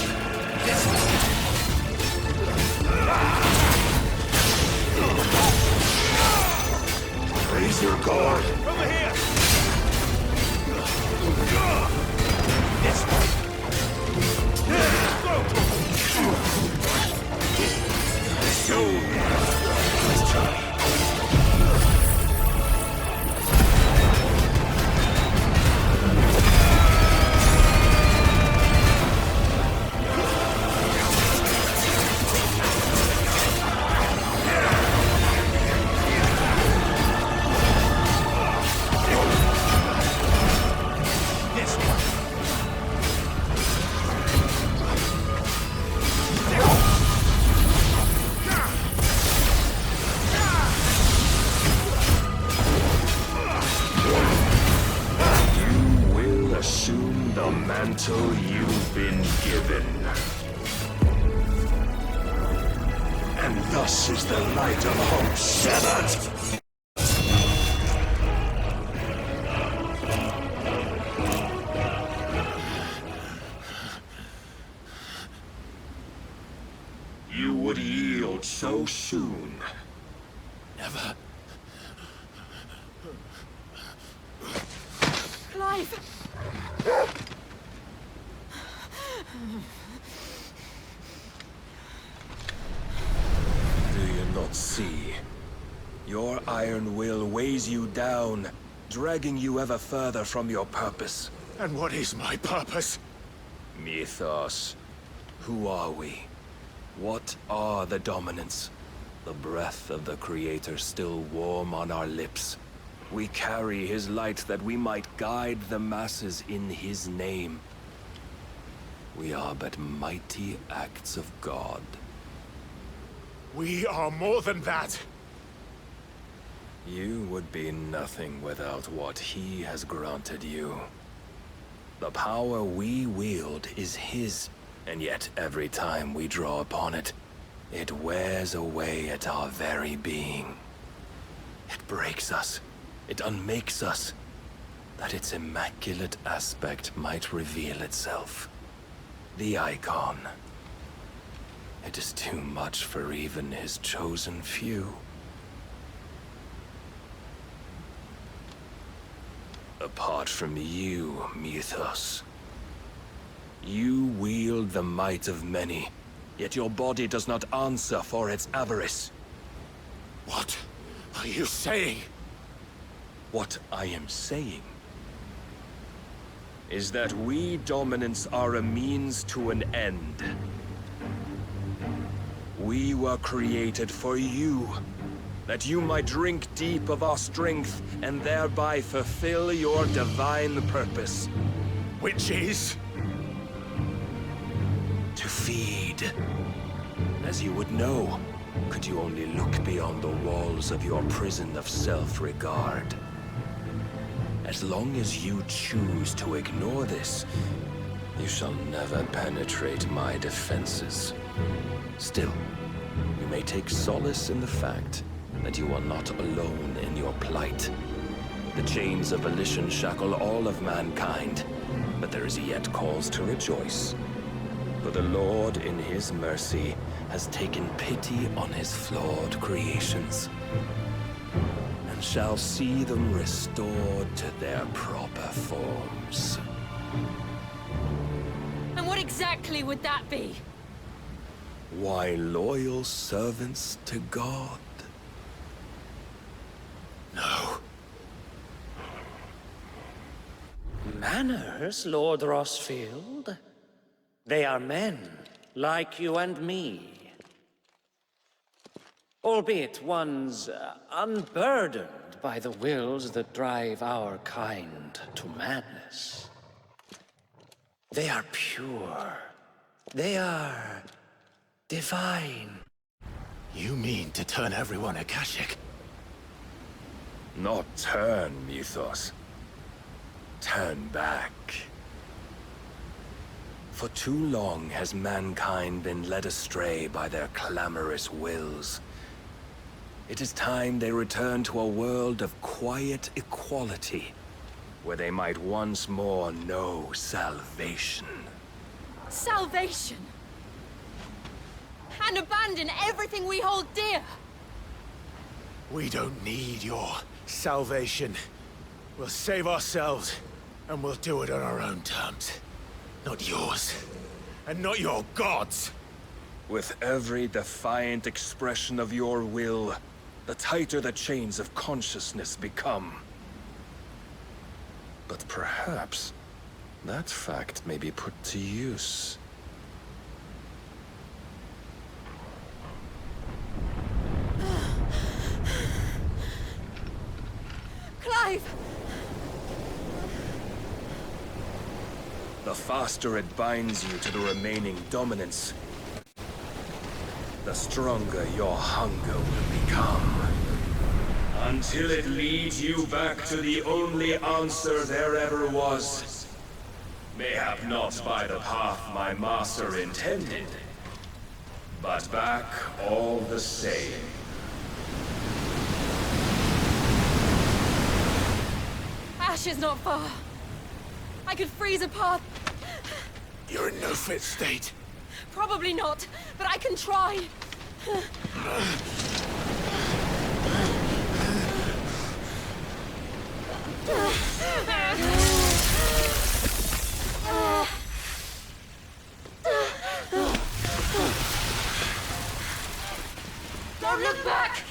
Raise your guard. Over here! This way! Let's try. Mantle you've been given. And thus is the light of hope severed. You would yield so soon. Never. Clive! Do you not see? Your iron will weighs you down, dragging you ever further from your purpose. And what is my purpose? Mythos. Who are we? What are the dominants? The breath of the Creator still warm on our lips. We carry his light that we might guide the masses in his name. We are but mighty acts of God. We are more than that. You would be nothing without what he has granted you. The power we wield is his, and yet every time we draw upon it, it wears away at our very being. It breaks us. It unmakes us, that its immaculate aspect might reveal itself. The icon. It is too much for even his chosen few. Apart from you, Mythos. You wield the might of many, yet your body does not answer for its avarice. What are you saying? What I am saying is that we dominants are a means to an end. We were created for you, that you might drink deep of our strength and thereby fulfill your divine purpose. Which is? To feed. As you would know, could you only look beyond the walls of your prison of self-regard. As long as you choose to ignore this, you shall never penetrate my defenses. Still, you may take solace in the fact that you are not alone in your plight. The chains of volition shackle all of mankind, but there is yet cause to rejoice. For the Lord, in his mercy, has taken pity on his flawed creations, and shall see them restored to their proper forms. And what exactly would that be? Why, loyal servants to God. No. Manners, Lord Rossfield? They are men, like you and me. Albeit ones unburdened by the wills that drive our kind to madness. They are pure. They are divine. You mean to turn everyone Akashic? Not turn, Mythos. Turn back. For too long has mankind been led astray by their clamorous wills. It is time they return to a world of quiet equality, where they might once more know salvation. Salvation? And abandon everything we hold dear? We don't need your salvation. We'll save ourselves, and we'll do it on our own terms. Not yours, and not your gods. With every defiant expression of your will, the tighter the chains of consciousness become. But perhaps that fact may be put to use. Clive! The faster it binds you to the remaining dominance, the stronger your hunger will become. Until it leads you back to the only answer there ever was. Mayhap not by the path my master intended, but back all the same. Ash is not far. I could freeze a path. You're in no fit state. Probably not, but I can try. Don't look back!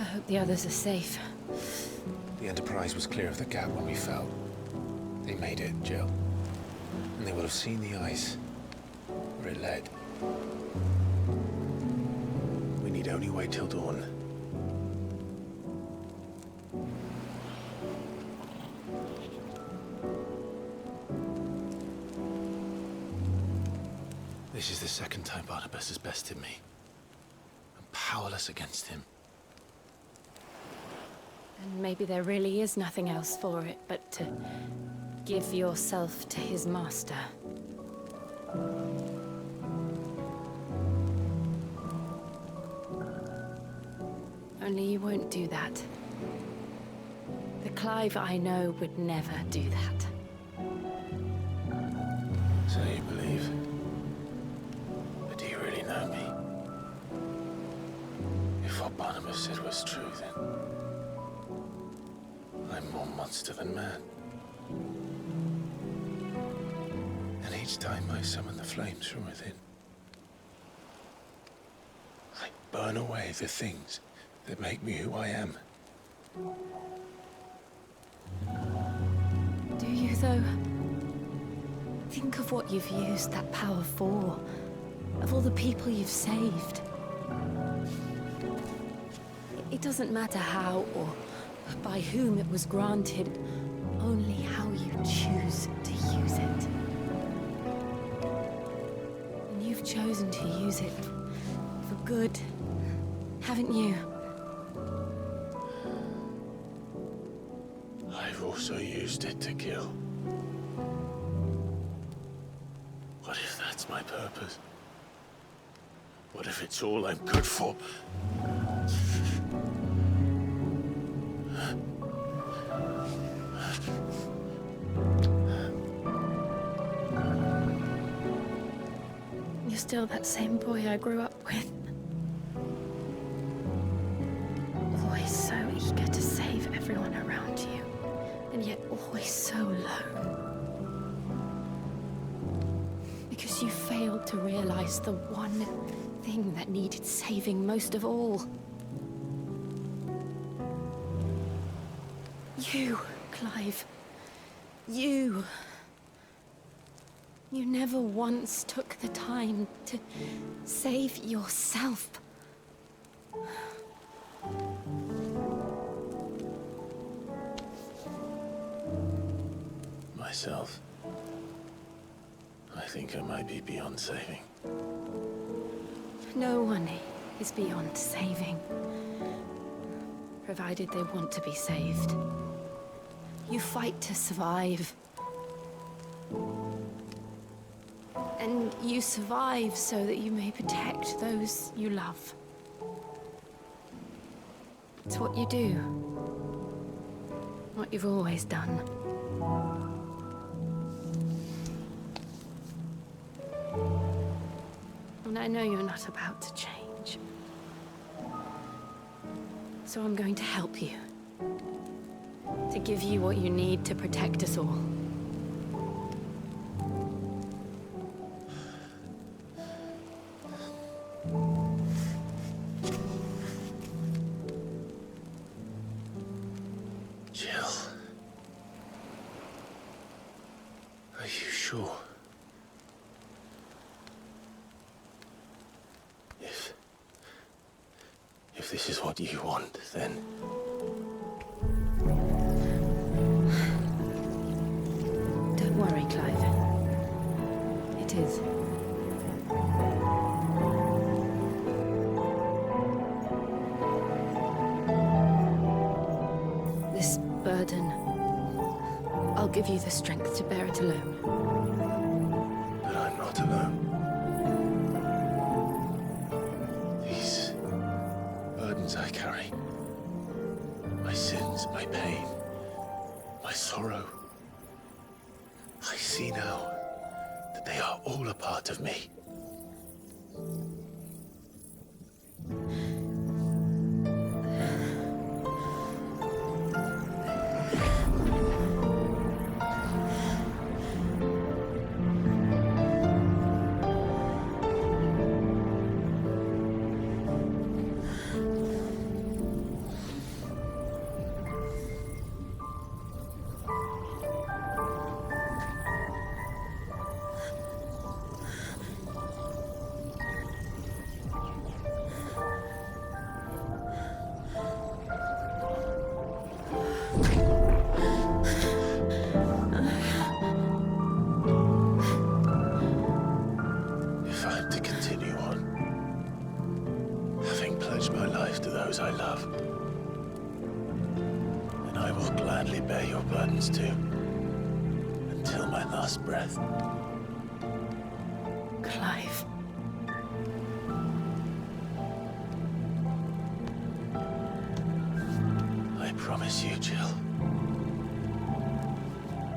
I hope the others are safe. The Enterprise was clear of the gap when we fell. They made it, Jill. And they will have seen the ice, where it led. We need only wait till dawn. This is the second time Barnabas has bested me. I'm powerless against him. And maybe there really is nothing else for it but to give yourself to his master. Only you won't do that. The Clive I know would never do that. So you believe? But do you really know me? If what Barnabas said was true, then I'm more monster than man. And each time I summon the flames from within, I burn away the things that make me who I am. Do you, though? Think of what you've used that power for. Of all the people you've saved. It doesn't matter how or by whom it was granted, only how you choose to use it. And you've chosen to use it for good, haven't you? I've also used it to kill. What if that's my purpose? What if it's all I'm good for? You're still that same boy I grew up with. Always so eager to save everyone around you, and yet always so low. Because you failed to realize the one thing that needed saving most of all. You, Clive. You. You never once took the time to save yourself. Myself? I think I might be beyond saving. No one is beyond saving. Provided they want to be saved. You fight to survive. And you survive so that you may protect those you love. It's what you do. What you've always done. And I know you're not about to change. So I'm going to help you. To give you what you need to protect us all. Jill. Are you sure? If this is what you want, then... Don't worry, Clive. It is. This burden, I'll give you the strength to bear it alone. But I'm not alone. These burdens I carry, my sins, my pain, my sorrow, I see now that they are all a part of me. your burdens too. Until my last breath. Clive. I promise you, Jill.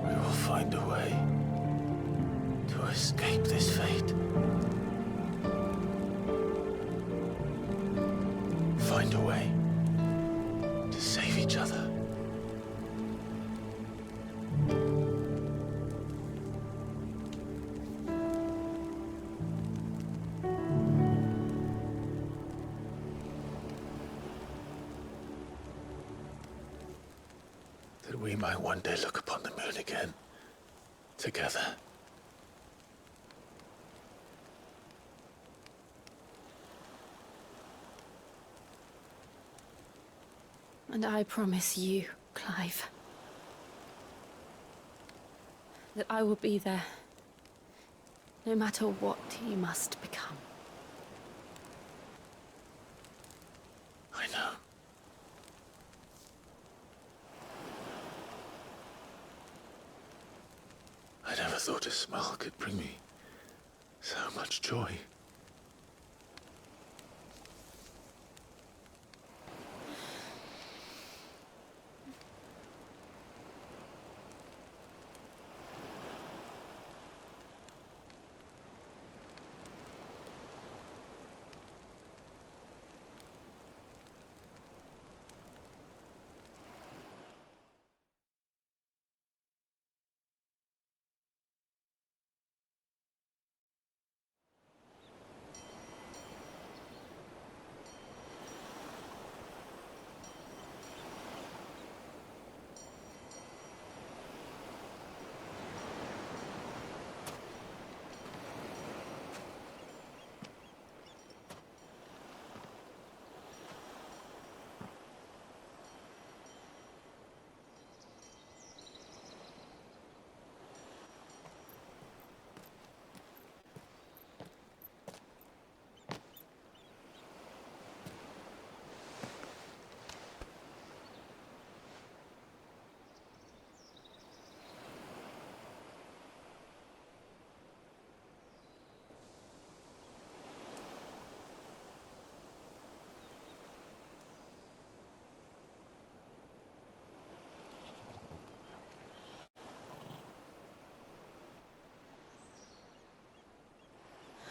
We will find a way to escape this fate. Find a way to save each other. That we might one day look upon the moon again, together. And I promise you, Clive, that I will be there, no matter what you must become. I know. I never thought a smile could bring me so much joy.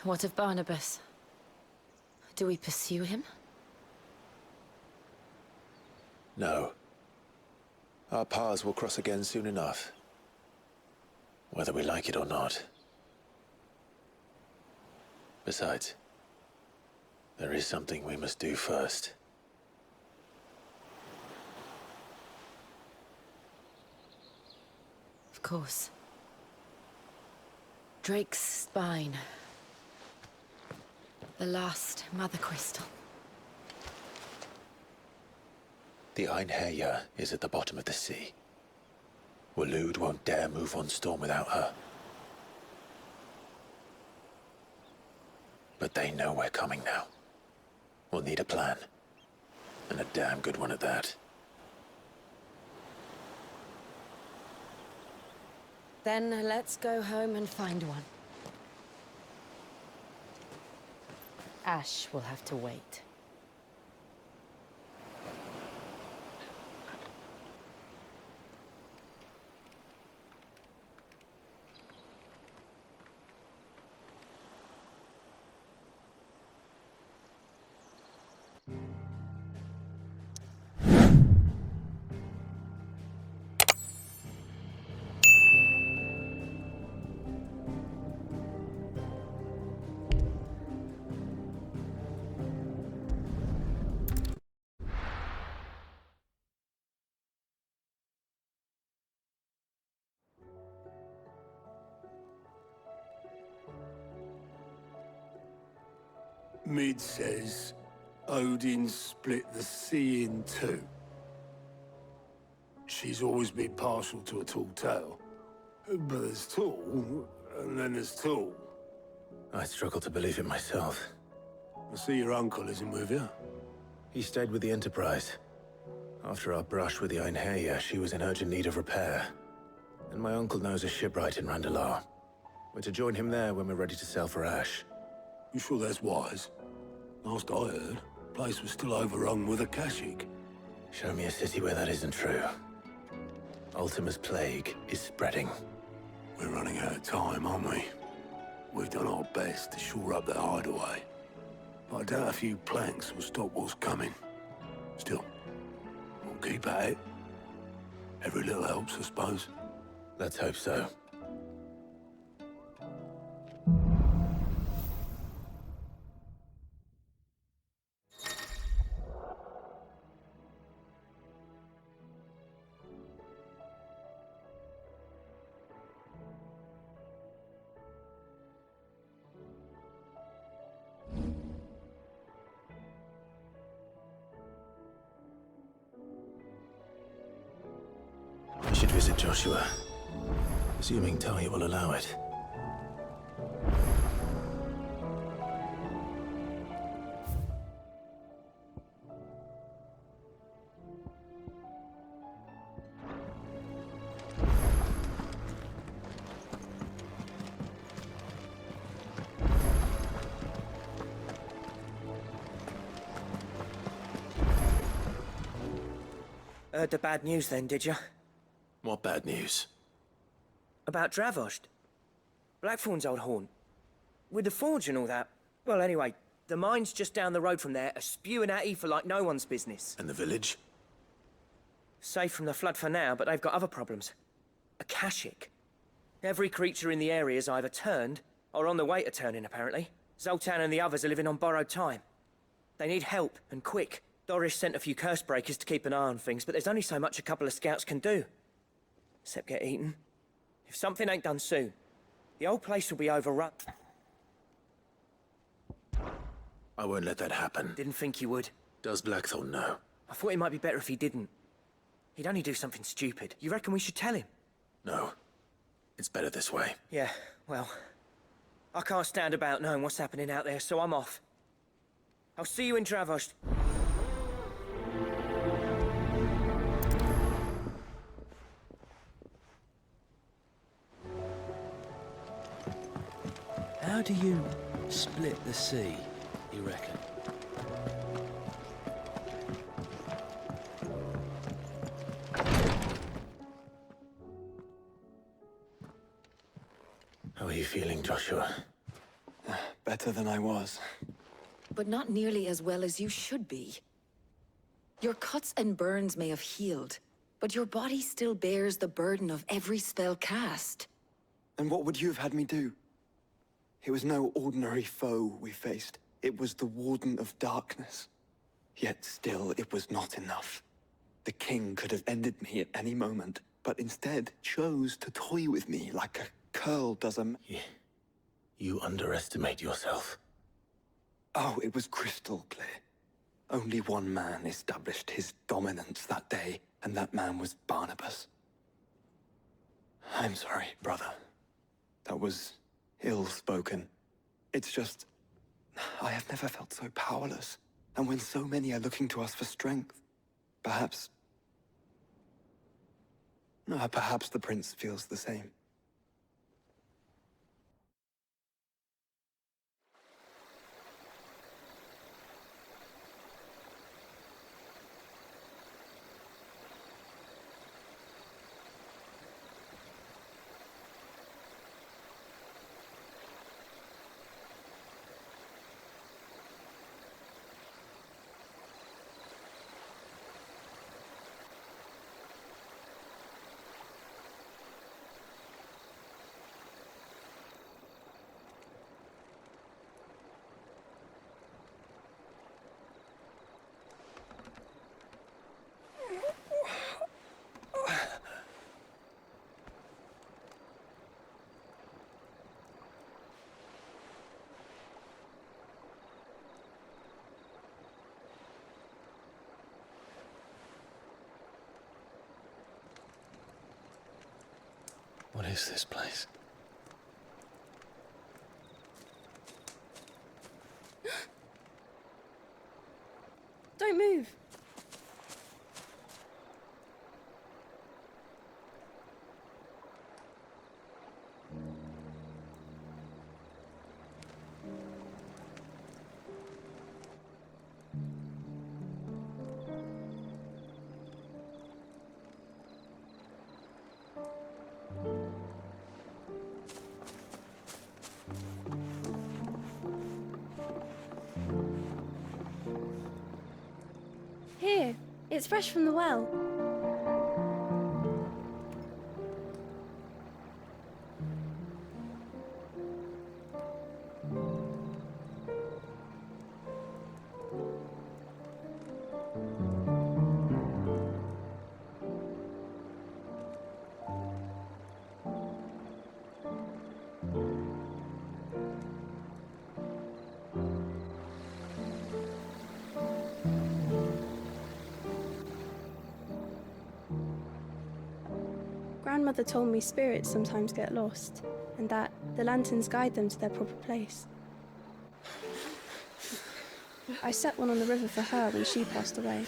What of Barnabas? Do we pursue him? No. Our paths will cross again soon enough. Whether we like it or not. Besides, there is something we must do first. Of course. Drake's spine. The last Mother Crystal. The Einherjar is at the bottom of the sea. Waloed won't dare move on Storm without her. But they know we're coming now. We'll need a plan. And a damn good one at that. Then let's go home and find one. Ash will have to wait. Mid says Odin split the sea in two. She's always been partial to a tall tale. But there's tall, and then there's tall. I struggle to believe it myself. I see your uncle isn't with you. He stayed with the Enterprise. After our brush with the Einherja, she was in urgent need of repair. And my uncle knows a shipwright in Randalar. We're to join him there when we're ready to sail for Ash. You sure that's wise? Last I heard, the place was still overrun with Akashic. Show me a city where that isn't true. Ultima's plague is spreading. We're running out of time, aren't we? We've done our best to shore up that hideaway. But I doubt a few planks will stop what's coming. Still, we'll keep at it. Every little helps, I suppose. Let's hope so. We should visit Joshua, assuming Talia will allow it. Heard the bad news then, did you? What bad news? About Dravost. Blackthorn's old haunt. With the forge and all that. Well, anyway, the mines just down the road from there are spewing at Aoife like no one's business. And the village? Safe from the flood for now, but they've got other problems. Akashic. Every creature in the area's either turned, or on the way to turning, apparently. Zoltan and the others are living on borrowed time. They need help, and quick. Doris sent a few curse breakers to keep an eye on things, but there's only so much a couple of scouts can do. Except get eaten. If something ain't done soon, the old place will be overrun. I won't let that happen. Didn't think you would. Does Blackthorn know? I thought it might be better if he didn't. He'd only do something stupid. You reckon we should tell him? No. It's better this way. Yeah, well, I can't stand about knowing what's happening out there, so I'm off. I'll see you in Dravost. How do you split the sea, you reckon? How are you feeling, Joshua? Better than I was. But not nearly as well as you should be. Your cuts and burns may have healed, but your body still bears the burden of every spell cast. And what would you have had me do? It was no ordinary foe we faced. It was the Warden of Darkness. Yet still, it was not enough. The king could have ended me at any moment, but instead chose to toy with me like a curl does a... You underestimate yourself. Oh, it was crystal clear. Only one man established his dominance that day, and that man was Barnabas. I'm sorry, brother. That was ill-spoken. It's just... I have never felt so powerless. And when so many are looking to us for strength, perhaps the prince feels the same. What is this place? Don't move. It's fresh from the well. Grandmother told me spirits sometimes get lost, and that the lanterns guide them to their proper place. I set one on the river for her when she passed away.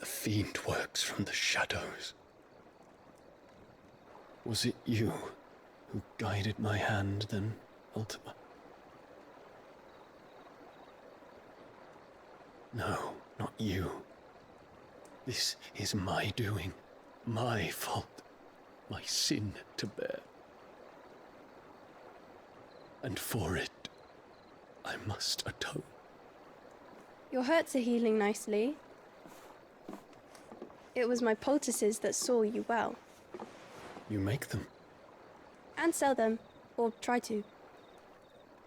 The fiend works from the shadows. Was it you who guided my hand then, Ultima? No, not you. This is my doing, my fault, my sin to bear. And for it, I must atone. Your hurts are healing nicely. It was my poultices that saw you well. You make them? And sell them, or try to.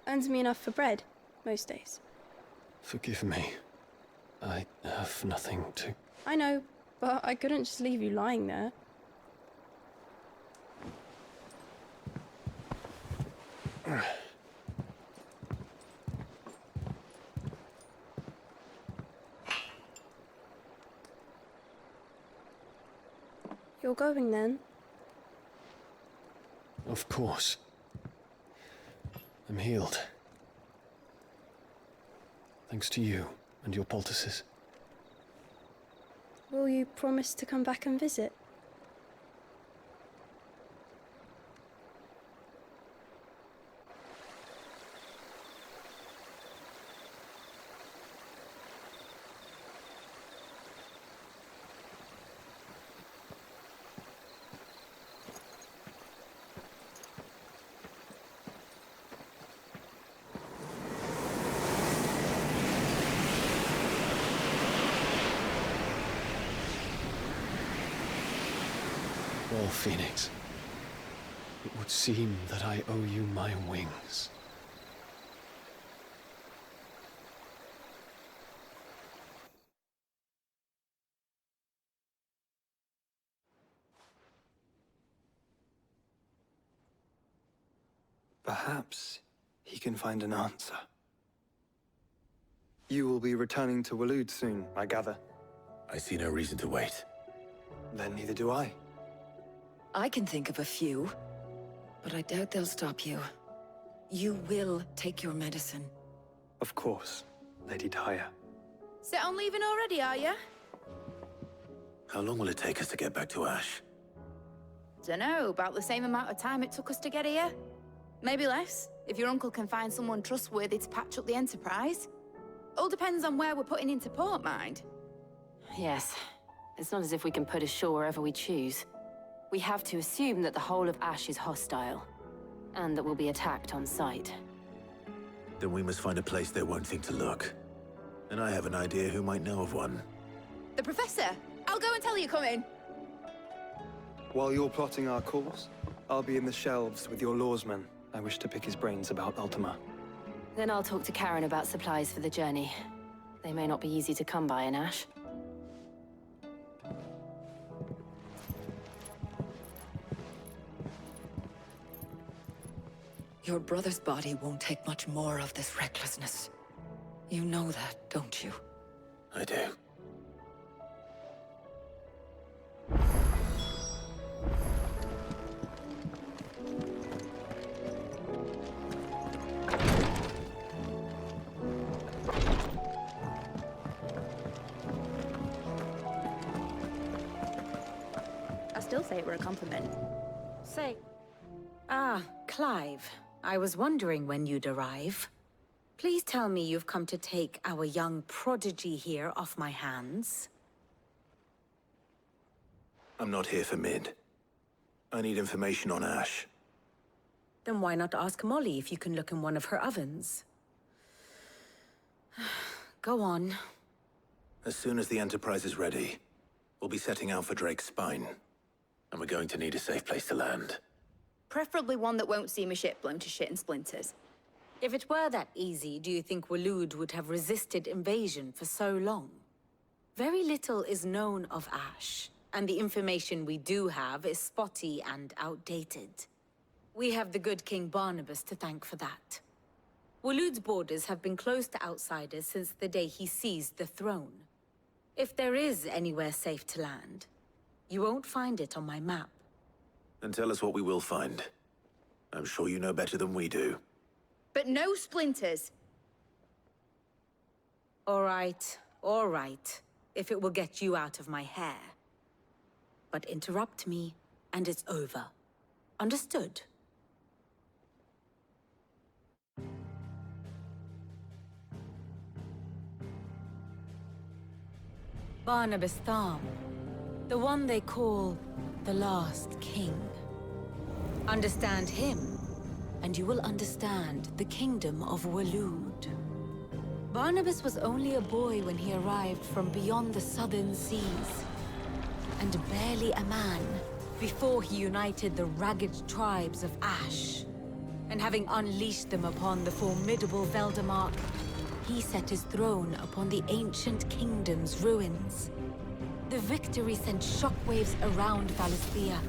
Earns me enough for bread, most days. Forgive me. I have nothing to... I know, but I couldn't just leave you lying there. You're going then? Of course. I'm healed. Thanks to you and your poultices. Will you promise to come back and visit? Well, Phoenix, it would seem that I owe you my wings. Perhaps he can find an answer. You will be returning to Waloed soon, I gather. I see no reason to wait. Then neither do I. I can think of a few, but I doubt they'll stop you. You will take your medicine. Of course, Lady Daya. Set on leaving already, are you? How long will it take us to get back to Ash? Dunno, about the same amount of time it took us to get here. Maybe less, if your uncle can find someone trustworthy to patch up the Enterprise. All depends on where we're putting into port, mind. Yes. It's not as if we can put ashore wherever we choose. We have to assume that the whole of Ash is hostile, and that we'll be attacked on sight. Then we must find a place they won't think to look. And I have an idea who might know of one. The Professor! I'll go and tell you come in. While you're plotting our course, I'll be in the shelves with your lawsman. I wish to pick his brains about Ultima. Then I'll talk to Karen about supplies for the journey. They may not be easy to come by in Ash. Your brother's body won't take much more of this recklessness. You know that, don't you? I do. say it were a compliment. Say. Ah, Clive. I was wondering when you'd arrive. Please tell me you've come to take our young prodigy here off my hands. I'm not here for Mid. I need information on Ash. Then why not ask Molly if you can look in one of her ovens? Go on. As soon as the Enterprise is ready, we'll be setting out for Drake's Spine. And we're going to need a safe place to land. Preferably one that won't see my ship blown to shit and splinters. If it were that easy, do you think Waloed would have resisted invasion for so long? Very little is known of Ash, and the information we do have is spotty and outdated. We have the good King Barnabas to thank for that. Waloed's borders have been closed to outsiders since the day he seized the throne. If there is anywhere safe to land, you won't find it on my map. Then tell us what we will find. I'm sure you know better than we do. But no splinters! All right. If it will get you out of my hair. But interrupt me, and it's over. Understood? Barnabas Tham. The one they call the Last King. Understand him, and you will understand the kingdom of Waloed. Barnabas was only a boy when he arrived from beyond the southern seas, and barely a man before he united the ragged tribes of Ash. And having unleashed them upon the formidable Veldamark, he set his throne upon the ancient kingdom's ruins. The victory sent shockwaves around Valisthea,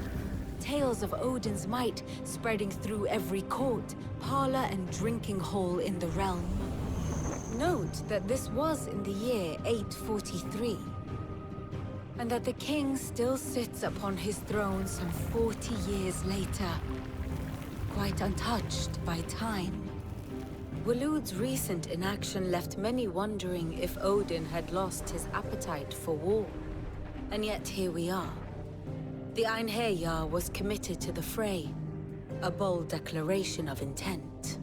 tales of Odin's might spreading through every court, parlor, and drinking hole in the realm. Note that this was in the year 843, and that the king still sits upon his throne some 40 years later, quite untouched by time. Waloed's recent inaction left many wondering if Odin had lost his appetite for war. And yet here we are. The Einherjar was committed to the fray, a bold declaration of intent.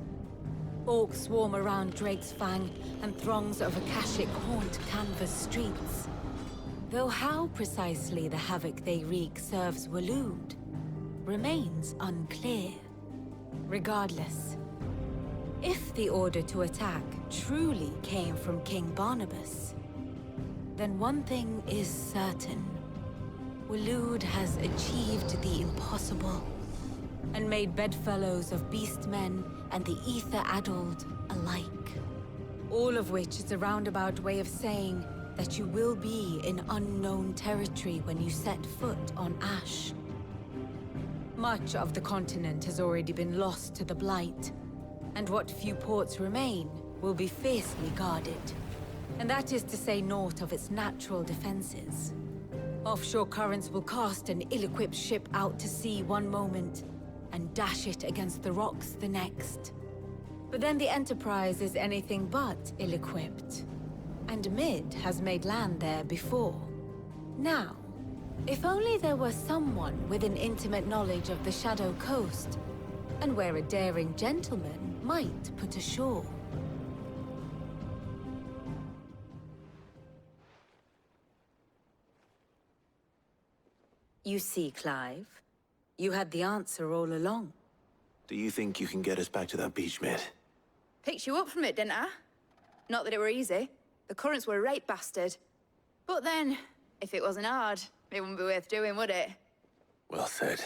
Orcs swarm around Drake's Fang, and throngs of Akashic haunt canvas streets. Though how precisely the havoc they wreak serves Waloed remains unclear. Regardless, if the order to attack truly came from King Barnabas, then one thing is certain. Waloed has achieved the impossible, and made bedfellows of beastmen and the ether-addled alike. All of which is a roundabout way of saying that you will be in unknown territory when you set foot on Ash. Much of the continent has already been lost to the Blight, and what few ports remain will be fiercely guarded. And that is to say naught of its natural defenses. Offshore currents will cast an ill-equipped ship out to sea one moment, and dash it against the rocks the next. But then the Enterprise is anything but ill-equipped, and Mid has made land there before. Now, if only there were someone with an intimate knowledge of the Shadow Coast, and where a daring gentleman might put ashore. You see, Clive, you had the answer all along. Do you think you can get us back to that beach, Mid? Picked you up from it, didn't I? Not that it were easy. The currents were a right bastard. But then, if it wasn't hard, it wouldn't be worth doing, would it? Well said.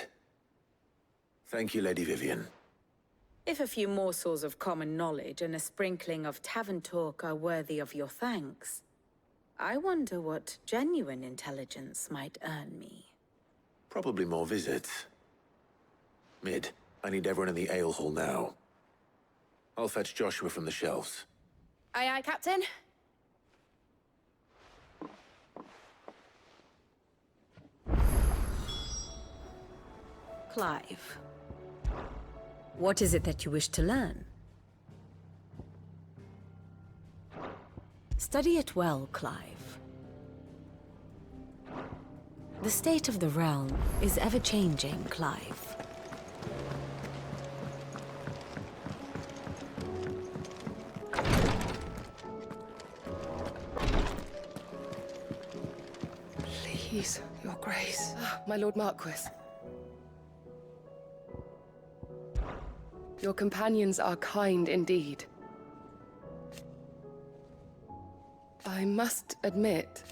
Thank you, Lady Vivian. If a few morsels of common knowledge and a sprinkling of tavern talk are worthy of your thanks, I wonder what genuine intelligence might earn me. Probably more visits. Mid, I need everyone in the ale hall now. I'll fetch Joshua from the shelves. Aye, aye, Captain. Clive, what is it that you wish to learn? Study it well, Clive. The state of the realm is ever-changing, Clive. Please, Your Grace. My Lord Marquis. Your companions are kind indeed. I must admit,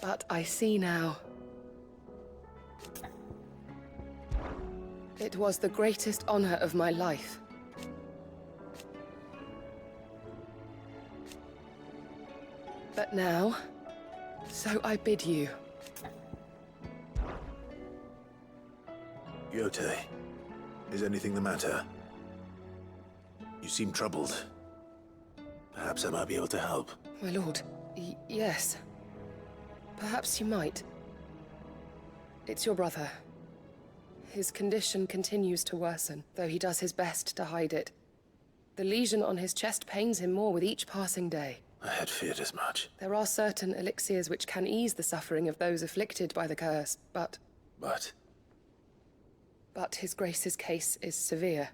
but I see now. It was the greatest honor of my life. But now, so I bid you. Yote, is anything the matter? You seem troubled. Perhaps I might be able to help. My lord, yes. Perhaps you might. It's your brother. His condition continues to worsen, though he does his best to hide it. The lesion on his chest pains him more with each passing day. I had feared as much. There are certain elixirs which can ease the suffering of those afflicted by the curse, but... But His Grace's case is severe.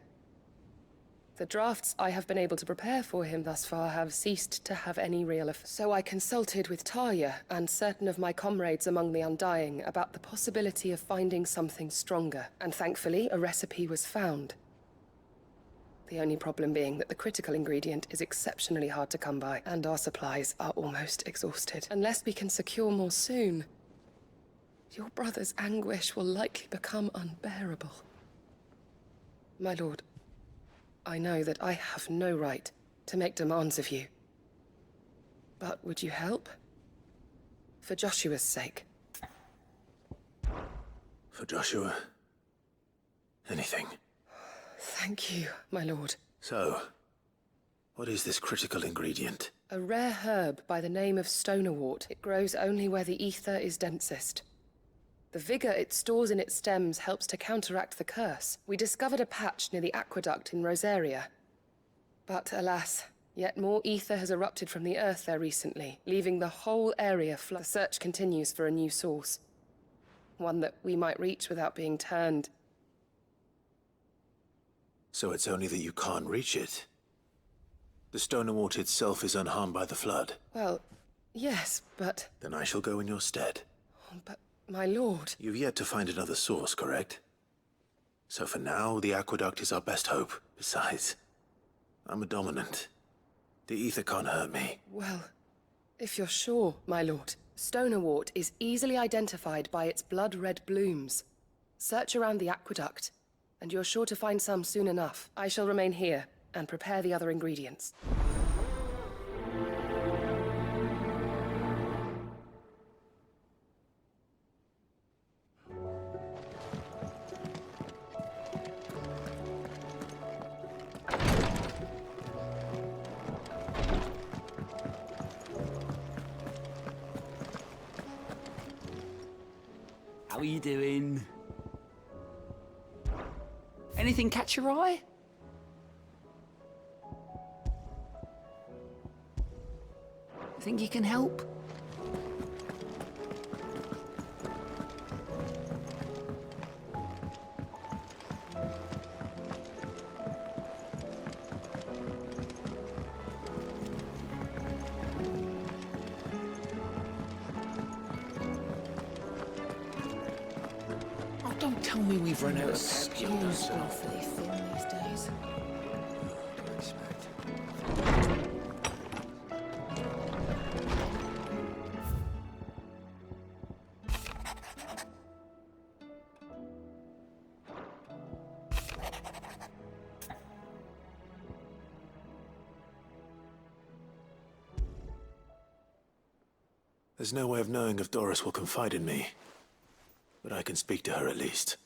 The drafts I have been able to prepare for him thus far have ceased to have any real effect. So I consulted with Talia and certain of my comrades among the Undying about the possibility of finding something stronger, and thankfully a recipe was found. The only problem being that the critical ingredient is exceptionally hard to come by, and our supplies are almost exhausted. Unless we can secure more soon, your brother's anguish will likely become unbearable. My lord, I know that I have no right to make demands of you. But would you help? For Joshua's sake. For Joshua? Anything. Thank you, my lord. So, what is this critical ingredient? A rare herb by the name of stonerwort. It grows only where the ether is densest. The vigor it stores in its stems helps to counteract the curse. We discovered a patch near the aqueduct in Rosaria. But alas, yet more ether has erupted from the earth there recently, leaving the whole area flooded. The search continues for a new source. One that we might reach without being turned. So it's only that you can't reach it. The stonerwort itself is unharmed by the flood. Well, yes, but... Then I shall go in your stead. But, my lord... You've yet to find another source, correct? So for now, the aqueduct is our best hope. Besides, I'm a dominant. The ether can't hurt me. Well, if you're sure, my lord. Stonerwort is easily identified by its blood-red blooms. Search around the aqueduct, and you're sure to find some soon enough. I shall remain here and prepare the other ingredients. How are you doing? Anything catch your eye? Think you can help? Oh, don't tell me we've run out of skills. Awfully thin these days. There's no way of knowing if Doris will confide in me. But I can speak to her at least.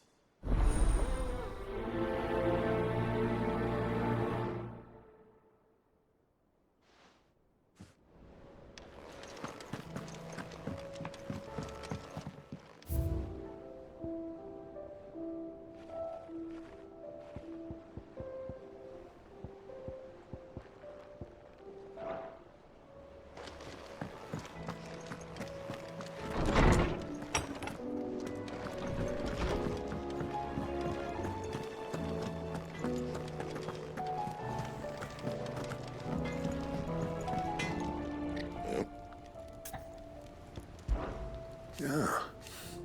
Yeah.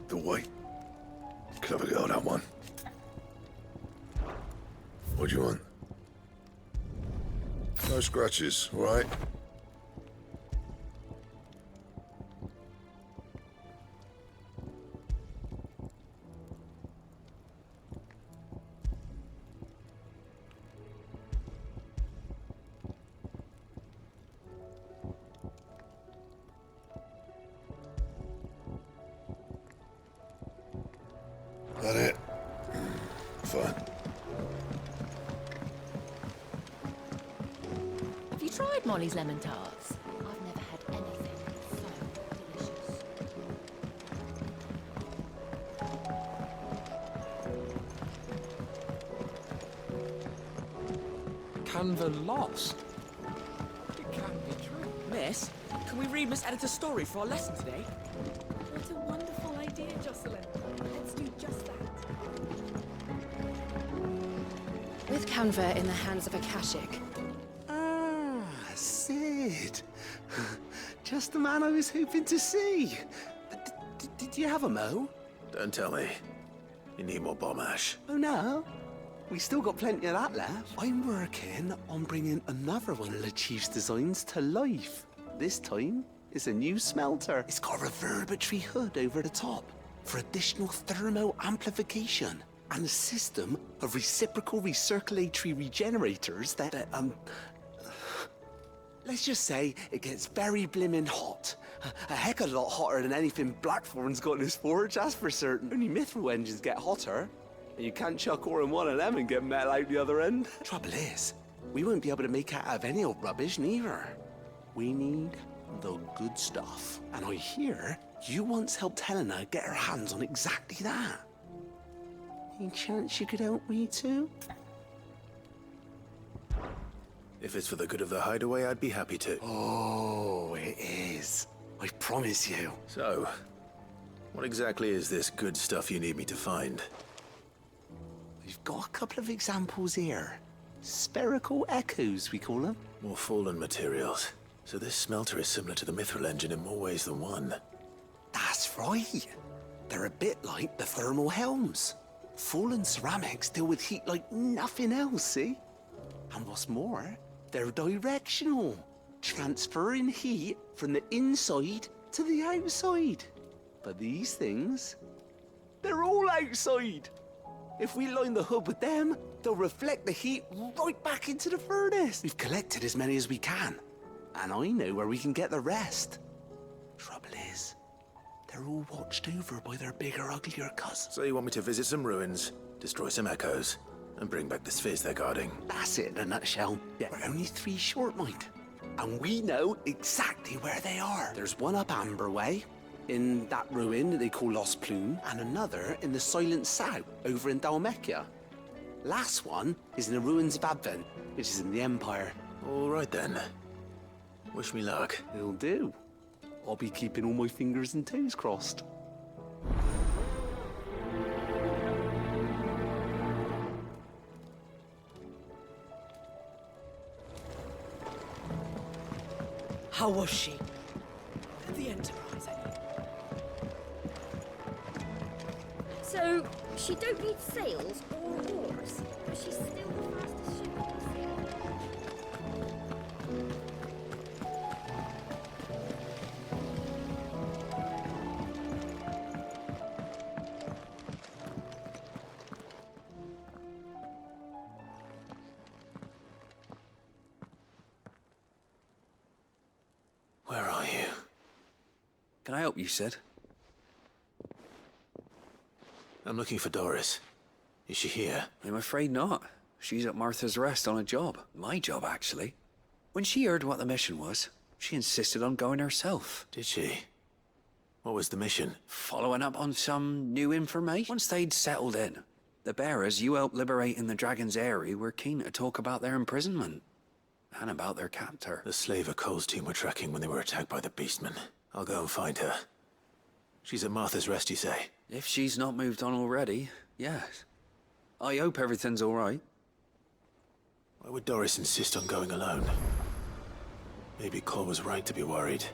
The white. Clever girl, that one. What do you want? No scratches, all right? That it? Fine. Have you tried Molly's lemon tarts? I've never had anything so delicious. Canva lost? It can't be true. Miss, can we read Miss Editor's story for our lesson today? What a wonderful idea, Jocelyn. Let's do just that. With Canva in the hands of Akashic, Ah, Sid. Just the man I was hoping to see. Did you have a mo? Don't tell me. You need more bomb ash. Oh no. We still got plenty of that left. I'm working on bringing another one of the Chief's designs to life. This time, it's a new smelter. It's got a reverberatory hood over the top for additional thermo amplification and a system of reciprocal recirculatory regenerators that let's just say it gets very blimmin' hot. A heck of a lot hotter than anything Blackthorn's got in his forge, that's for certain. Only mithril engines get hotter. And you can't chuck ore in one of them and get metal out the other end. Trouble is, we won't be able to make out of any old rubbish neither. We need the good stuff. And I hear you once helped Helena get her hands on exactly that. Any chance you could help me too? If it's for the good of the hideaway, I'd be happy to. Oh, it is. I promise you. So, what exactly is this good stuff you need me to find? We've got a couple of examples here. Spherical echoes, we call them. More fallen materials. So this smelter is similar to the mithril engine in more ways than one. That's right. They're a bit like the thermal helms. Fallen ceramics deal with heat like nothing else, see? And what's more, they're directional, transferring heat from the inside to the outside. But these things, they're all outside. If we line the hood with them, they'll reflect the heat right back into the furnace. We've collected as many as we can, and I know where we can get the rest. Trouble is, they're all watched over by their bigger, uglier cousins. So you want me to visit some ruins, destroy some echoes, and bring back the spheres they're guarding? That's it in a nutshell. Yeah, we're only 3 short, mind. And we know exactly where they are. There's one up Amber Way, in that ruin that they call Lost Plume, and another in the Silent South, over in Dalmekia. Last one is in the ruins of Advent, which is in the Empire. All right then. Wish me luck. It'll do. I'll be keeping all my fingers and toes crossed. How was she? The Enterprise, I mean. So, she don't need sails or oars, but she's still the fastest ship on the sea. Where are you? Can I help you, Sid? I'm looking for Doris. Is she here? I'm afraid not. She's at Martha's Rest on a job. My job, actually. When she heard what the mission was, she insisted on going herself. Did she? What was the mission? Following up on some new information. Once they'd settled in, the bearers you helped liberate in the Dragon's Eyrie were keen to talk about their imprisonment. And about their captor. The slaver Cole's team were tracking when they were attacked by the Beastmen. I'll go and find her. She's at Martha's Rest, you say? If she's not moved on already, yes. I hope everything's all right. Why would Doris insist on going alone? Maybe Cole was right to be worried.